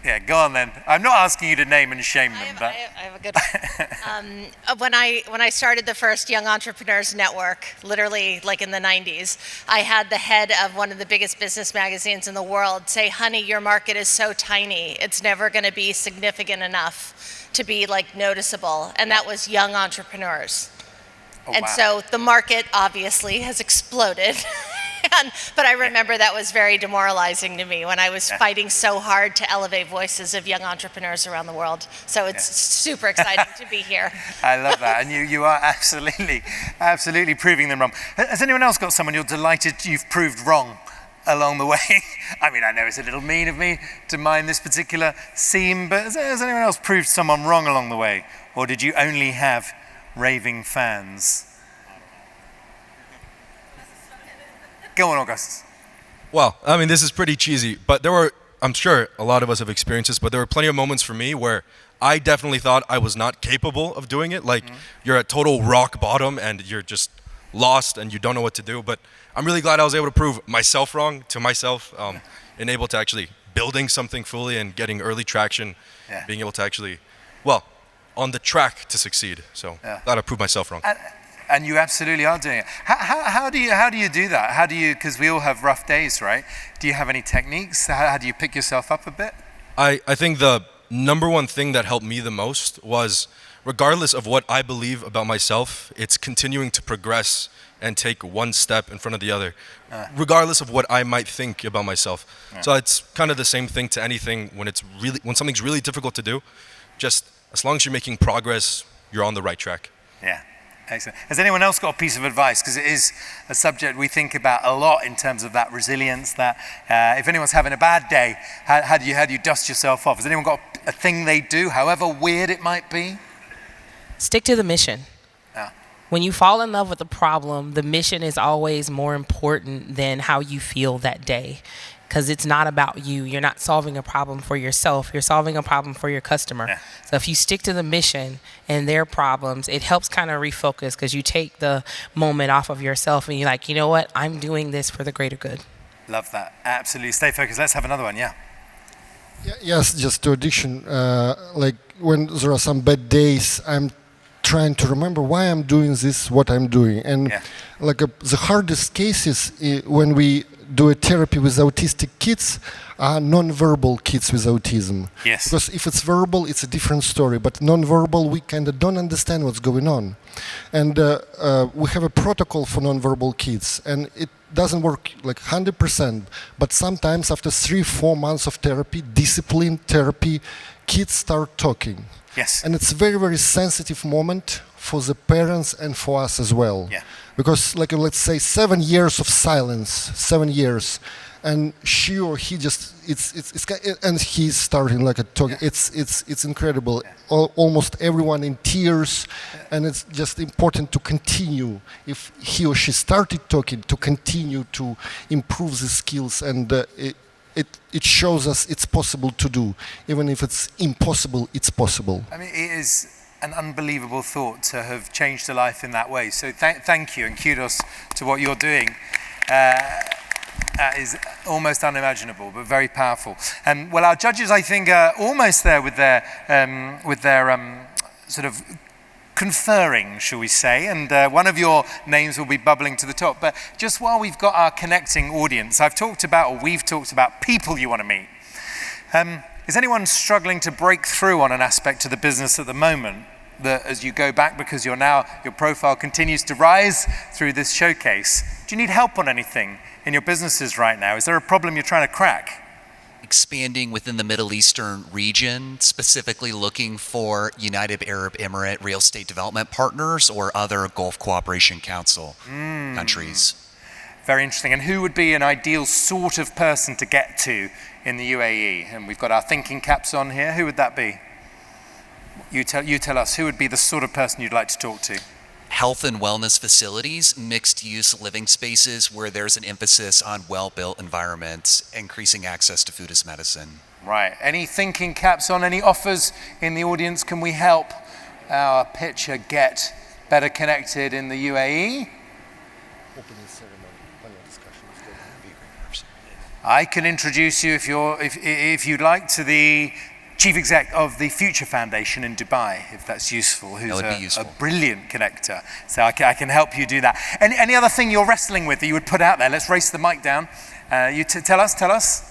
B: Yeah, go on then. I'm not asking you to name and shame them, but
I: I have a good one. When I started the first Young Entrepreneurs Network, literally like in the 90s, I had the head of one of the biggest business magazines in the world say, honey, your market is so tiny, it's never going to be significant enough to be like noticeable. And that was young entrepreneurs.
B: Oh,
I: and
B: wow.
I: so the market obviously has exploded. But I remember that was very demoralizing to me when I was fighting so hard to elevate voices of young entrepreneurs around the world. So it's super exciting to be here.
B: I love that. And you are absolutely proving them wrong. Has anyone else got someone you're delighted you've proved wrong along the way? I mean, I know it's a little mean of me to mind this particular theme, but has anyone else proved someone wrong along the way? Or did you only have raving fans? Go on, Augustus.
R: Well, I mean, this is pretty cheesy, but I'm sure a lot of us have experienced this, but there were plenty of moments for me where I definitely thought I was not capable of doing it. Like, you're at total rock bottom and you're just lost and you don't know what to do. But I'm really glad I was able to prove myself wrong to myself, and able to actually building something fully and getting early traction, being able to actually, well, on the track to succeed. So glad I proved myself wrong.
B: And you absolutely are doing it. How do you do that? How do you, because we all have rough days, right? Do you have any techniques? How do you pick yourself up a bit?
R: I think the number one thing that helped me the most was, regardless of what I believe about myself, it's continuing to progress and take one step in front of the other, regardless of what I might think about myself. So it's kind of the same thing to anything when something's really difficult to do. Just as long as you're making progress, you're on the right track.
B: Yeah. Excellent. Has anyone else got a piece of advice? Because it is a subject we think about a lot in terms of that resilience, that if anyone's having a bad day, how do you dust yourself off? Has anyone got a thing they do, however weird it might be?
L: Stick to the mission. When you fall in love with a problem, the mission is always more important than how you feel that day. Because it's not about you. You're not solving a problem for yourself. You're solving a problem for your customer. Yeah. So if you stick to the mission and their problems, it helps kind of refocus, because you take the moment off of yourself and you're like, you know what? I'm doing this for the greater good.
B: Love that. Absolutely. Stay focused. Let's have another one. Yeah.
O: Yes, just to addition, like when there are some bad days, I'm trying to remember why I'm doing this, what I'm doing. And like the hardest cases when we do a therapy with autistic kids are non-verbal kids with autism.
B: Yes.
O: Because if it's verbal, it's a different story. But non-verbal, we kind of don't understand what's going on. And we have a protocol for non-verbal kids. And doesn't work like 100%, but sometimes after 3-4 months of therapy, discipline therapy, kids start talking.
B: Yes.
O: And it's a very, very sensitive moment for the parents and for us as well.
B: Yeah.
O: Because like, let's say 7 years of silence, 7 years, and she or he just, and he's starting like a talk.
B: Yeah.
O: It's incredible. Yeah. Almost everyone in tears, and it's just important to continue. If he or she started talking, to continue to improve the skills, and it shows us it's possible to do. Even if it's impossible, it's possible.
B: I mean, it is an unbelievable thought to have changed a life in that way. So thank you, and kudos to what you're doing. Is almost unimaginable, but very powerful. And well, our judges, I think, are almost there with their sort of conferring, shall we say, and one of your names will be bubbling to the top. But just while we've got our connecting audience, we've talked about people you want to meet. Is anyone struggling to break through on an aspect of the business at the moment that as you go back, because your profile continues to rise through this showcase, do you need help on anything in your businesses right now? Is there a problem you're trying to crack?
M: Expanding within the Middle Eastern region, specifically looking for United Arab Emirate real estate development partners or other Gulf Cooperation Council countries.
B: Very interesting. And who would be an ideal sort of person to get to in the UAE? And we've got our thinking caps on here. Who would that be? You tell us, who would be the sort of person you'd like to talk to?
M: Health and wellness facilities, mixed-use living spaces where there's an emphasis on well-built environments, increasing access to food as medicine.
B: Right. Any thinking caps on? Any offers in the audience? Can we help our pitcher get better connected in the UAE? I can introduce you, if you'd like, to the Chief Exec of the Future Foundation in Dubai, if that's useful, who's a brilliant connector. So I can help you do that. Any other thing you're wrestling with that you would put out there? Let's race the mic down. Tell us.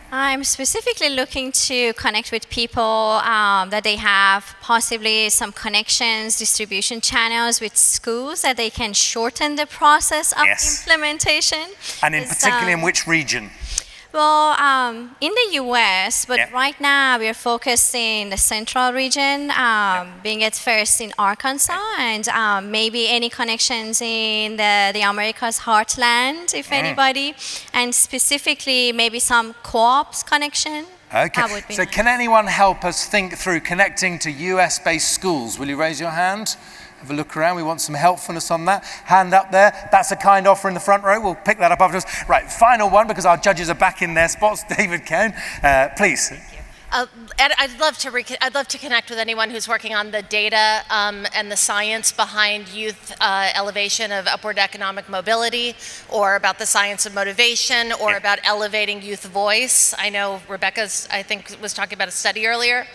S: I'm specifically looking to connect with people that they have possibly some connections, distribution channels with schools that they can shorten the process of implementation. And particularly in which region? Well, in the US, but right now we're focusing the central region, being at first in Arkansas, and maybe any connections in the America's heartland, if anybody, and specifically maybe some co-ops connection.
B: Okay, so can anyone help us think through connecting to US-based schools? Will you raise your hand? Have a look around. We want some helpfulness on that. Hand up there. That's a kind offer in the front row. We'll pick that up afterwards. Right, final one, because our judges are back in their spots. David Cohen, please.
T: I'd love to connect with anyone who's working on the data and the science behind youth elevation of upward economic mobility, or about the science of motivation, or about elevating youth voice. I know Rebecca's, I think, was talking about a study earlier.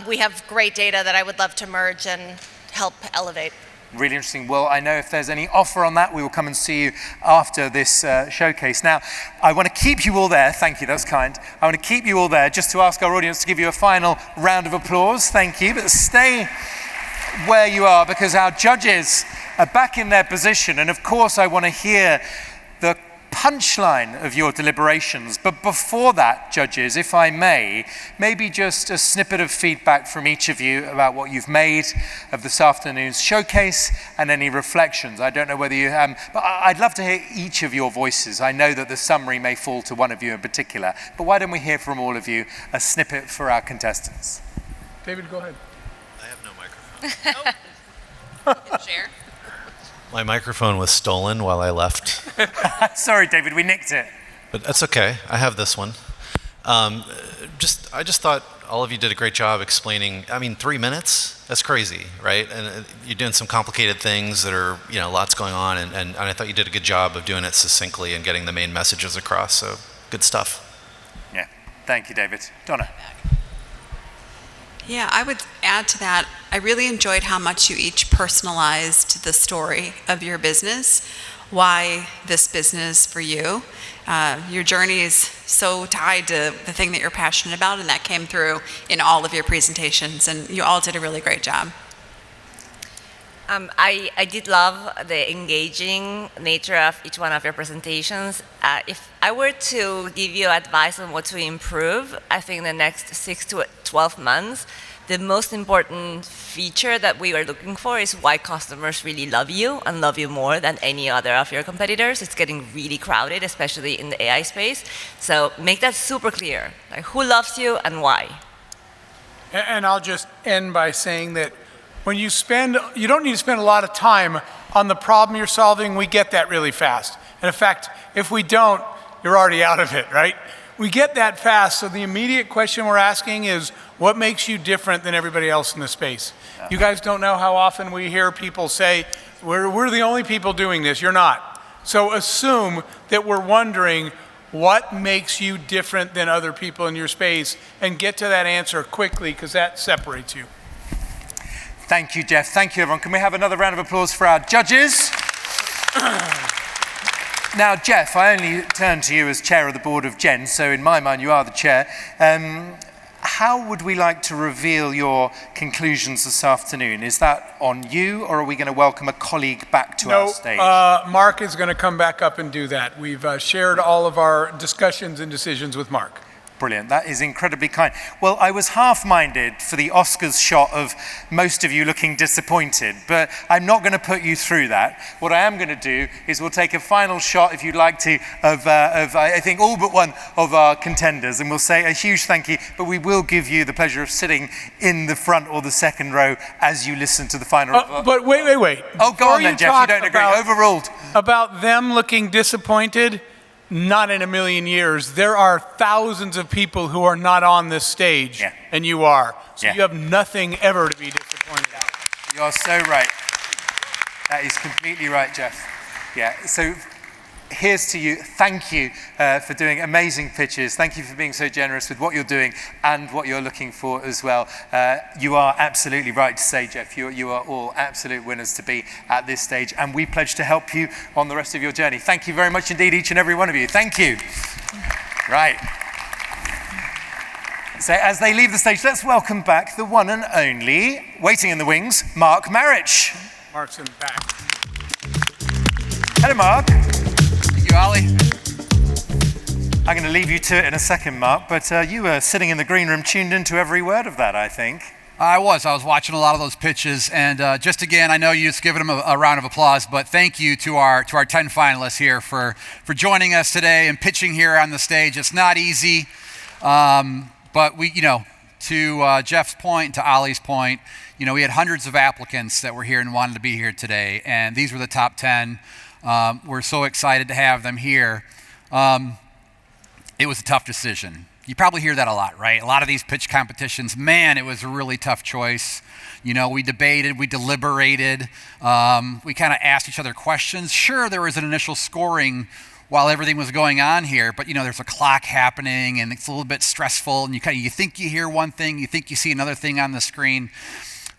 T: We have great data that I would love to merge and help elevate.
B: Really interesting. Well, I know if there's any offer on that, we will come and see you after this showcase. Now, I want to keep you all there. Thank you, that's kind. I want to keep you all there just to ask our audience to give you a final round of applause. Thank you. But stay where you are, because our judges are back in their position. And of course, I want to hear the punchline of your deliberations. But before that, judges, if I may, maybe just a snippet of feedback from each of you about what you've made of this afternoon's showcase and any reflections. I don't know whether you have, but I'd love to hear each of your voices. I know that the summary may fall to one of you in particular, but why don't we hear from all of you a snippet for our contestants?
D: David, go ahead.
G: I have no microphone.
E: Share.
G: My microphone was stolen while I left.
B: Sorry, David, we nicked it.
G: But that's okay. I have this one. I just thought all of you did a great job explaining. I mean, 3 minutes? That's crazy, right? And you're doing some complicated things that are, lots going on. And I thought you did a good job of doing it succinctly and getting the main messages across. So good stuff.
B: Yeah. Thank you, David. Donna.
E: Yeah, I would add to that, I really enjoyed how much you each personalized the story of your business, why this business for you. Your journey is so tied to the thing that you're passionate about, and that came through in all of your presentations, and you all did a really great job.
F: I did love the engaging nature of each one of your presentations. If I were to give you advice on what to improve, I think the next 6 to 12 months, the most important feature that we are looking for is why customers really love you and love you more than any other of your competitors. It's getting really crowded, especially in the AI space. So make that super clear, like who loves you and why.
D: And I'll just end by saying that when you don't need to spend a lot of time on the problem you're solving. We get that really fast. And in fact, if we don't, you're already out of it, right? We get that fast, so the immediate question we're asking is, what makes you different than everybody else in the space? Yeah. You guys don't know how often we hear people say, we're the only people doing this. You're not. So assume that we're wondering what makes you different than other people in your space, and get to that answer quickly, because that separates you.
B: Thank you, Jeff. Thank you, everyone. Can we have another round of applause for our judges? Now, Jeff, I only turn to you as chair of the board of Gen, so in my mind, you are the chair. How would we like to reveal your conclusions this afternoon? Is that on you, or are we going to welcome a colleague back to our stage?
D: Mark is going to come back up and do that. We've shared all of our discussions and decisions with Mark.
B: Brilliant. That is incredibly kind. Well, I was half-minded for the Oscars shot of most of you looking disappointed, but I'm not going to put you through that. What I am going to do is we'll take a final shot, if you'd like to, of I think all but one of our contenders, and we'll say a huge thank you, but we will give you the pleasure of sitting in the front or the second row as you listen to the final.
D: But wait.
B: Oh, go on then, Jeff. You don't agree. Overruled.
D: About them looking disappointed? Not in a million years. There are thousands of people who are not on this stage, and you are. So you have nothing ever to be disappointed at.
B: You are so right. That is completely right, Jeff. Yeah, so here's to you. Thank you for doing amazing pitches. Thank you for being so generous with what you're doing and what you're looking for as well. You are absolutely right to say, Jeff, you are all absolute winners to be at this stage, and we pledge to help you on the rest of your journey. Thank you very much indeed, each and every one of you. Thank you. Right. So as they leave the stage, let's welcome back the one and only, waiting in the wings, Mark Marich.
D: Mark's in the back.
B: Hello, Mark.
A: Ali.
B: I'm going to leave you to it in a second, Mark, but you were sitting in the green room tuned into every word of that, I think.
A: I was watching a lot of those pitches, and just again, I know you just given them a round of applause, but thank you to our 10 finalists here for joining us today and pitching here on the stage. It's not easy, but we, to Jeff's point, to Ali's point, we had hundreds of applicants that were here and wanted to be here today, and these were the top 10. We're so excited to have them here. It was a tough decision. You probably hear that a lot, right? A lot of these pitch competitions, man, it was a really tough choice. We debated, we deliberated, we kind of asked each other questions. Sure, there was an initial scoring while everything was going on here, but there's a clock happening and it's a little bit stressful, and you think you hear one thing, you think you see another thing on the screen.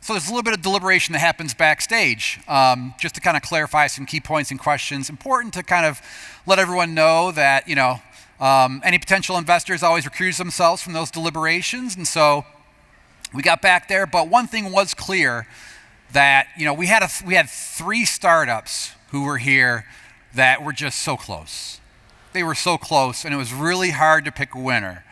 A: So there's a little bit of deliberation that happens backstage, just to kind of clarify some key points and questions. Important to kind of let everyone know that, any potential investors always recuse themselves from those deliberations. And so we got back there, but one thing was clear that, we had 3 startups who were here that were just so close. They were so close, and it was really hard to pick a winner.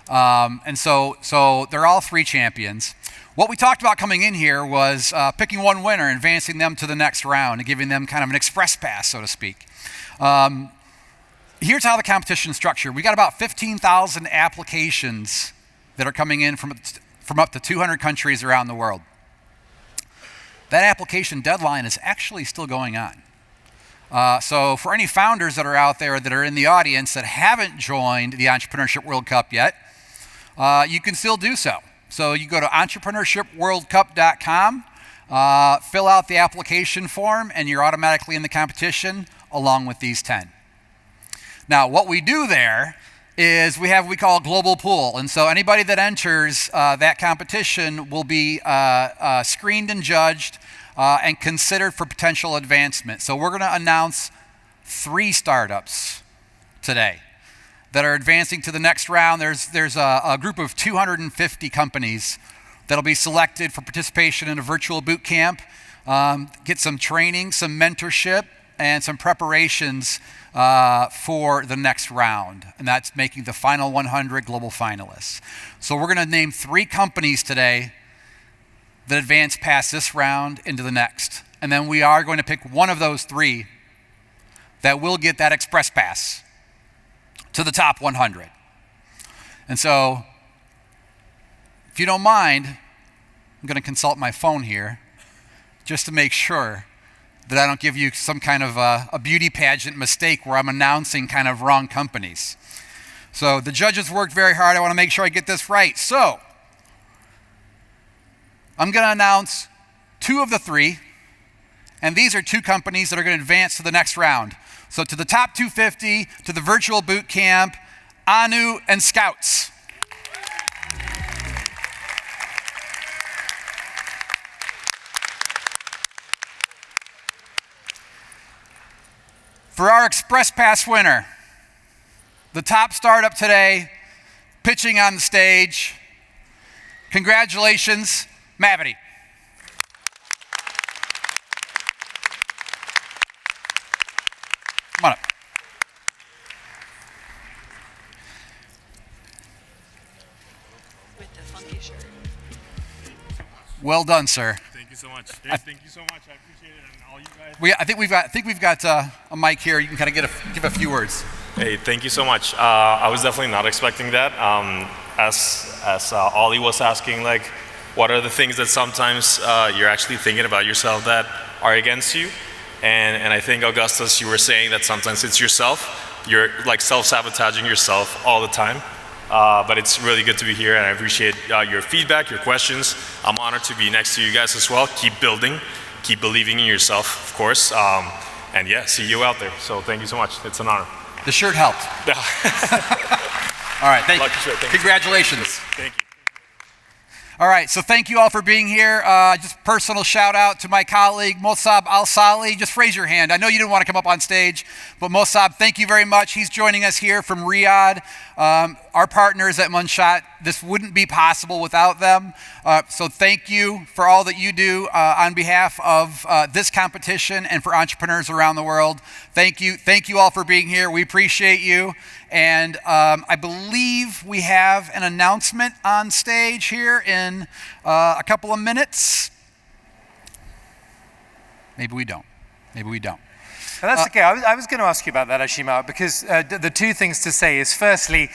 A: And so they're all 3 champions. What we talked about coming in here was picking one winner, advancing them to the next round, and giving them kind of an express pass, so to speak. Here's how the competition is structured. We got about 15,000 applications that are coming in from up to 200 countries around the world. That application deadline is actually still going on. So for any founders that are out there that are in the audience that haven't joined the Entrepreneurship World Cup yet, you can still do so. So you go to entrepreneurshipworldcup.com, fill out the application form, and you're automatically in the competition along with these 10. Now, what we do there is we have what we call a global pool. And so anybody that enters that competition will be screened and judged and considered for potential advancement. So we're going to announce 3 startups today that are advancing to the next round. There's a group of 250 companies that'll be selected for participation in a virtual boot camp get some training, some mentorship, and some preparations for the next round, and that's making the final 100 global finalists. So we're going to name 3 companies today that advance past this round into the next, and then we are going to pick one of those 3 that will get that express pass to the top 100. And so, if you don't mind, I'm going to consult my phone here just to make sure that I don't give you some kind of a beauty pageant mistake where I'm announcing kind of wrong companies. So the judges worked very hard. I want to make sure I get this right. So I'm going to announce 2 of the 3, and these are 2 companies that are going to advance to the next round. So to the top 250, to the virtual boot camp, Anu and Scouts. For our Express Pass winner, the top startup today, pitching on the stage, congratulations, Mavity. Come on up.
E: With the funky shirt.
A: Well done, sir.
P: Thank you so much. Dave, thank you so much. I appreciate it, and all you guys.
A: I think we've got a mic here. You can kind of give a few words.
P: Hey, thank you so much. I was definitely not expecting that. As Ollie was asking, like, what are the things that sometimes you're actually thinking about yourself that are against you? And I think, Augustus, you were saying that sometimes it's yourself. You're like self-sabotaging yourself all the time. But it's really good to be here, and I appreciate your feedback, your questions. I'm honored to be next to you guys as well. Keep building, keep believing in yourself, of course. And yeah, see you out there. So thank you so much. It's an honor.
A: The shirt helped. All right, thank you.
P: Shirt. Thank
A: Congratulations.
P: You. Thank you.
A: All right, so thank you all for being here. Just personal shout out to my colleague, Mossab Al-Sali. Just raise your hand. I know you didn't want to come up on stage, but Mossab, thank you very much. He's joining us here from Riyadh. Our partners at Moonshot, this wouldn't be possible without them. So thank you for all that you do on behalf of this competition and for entrepreneurs around the world. Thank you. Thank you all for being here. We appreciate you. And I believe we have an announcement on stage here in a couple of minutes. Maybe we don't. Maybe we don't.
B: And that's okay. I was going to ask you about that, actually, Mark, because the 2 things to say is, firstly,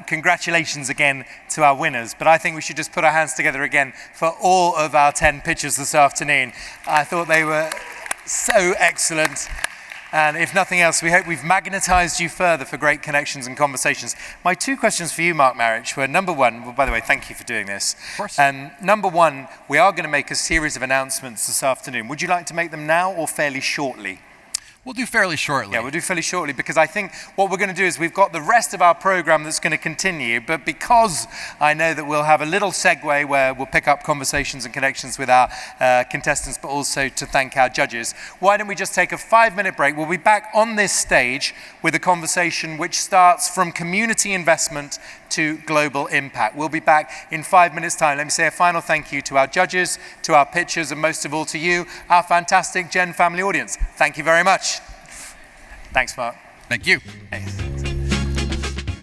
B: congratulations again to our winners. But I think we should just put our hands together again for all of our 10 pitchers this afternoon. I thought they were so excellent. And if nothing else, we hope we've magnetized you further for great connections and conversations. My 2 questions for you, Mark Marich, were number 1, well, by the way, thank you for doing this.
A: Of course.
B: Number 1, we are going to make a series of announcements this afternoon. Would you like to make them now or fairly shortly?
A: We'll do fairly shortly.
B: Yeah, we'll do fairly shortly, because I think what we're going to do is we've got the rest of our program that's going to continue, but because I know that we'll have a little segue where we'll pick up conversations and connections with our contestants, but also to thank our judges, why don't we just take a 5-minute break? We'll be back on this stage with a conversation which starts from community investment to global impact. We'll be back in 5 minutes' time. Let me say a final thank you to our judges, to our pitchers, and most of all to you, our fantastic Gen family audience. Thank you very much. Thanks, Mark.
A: Thank you.
B: Thanks.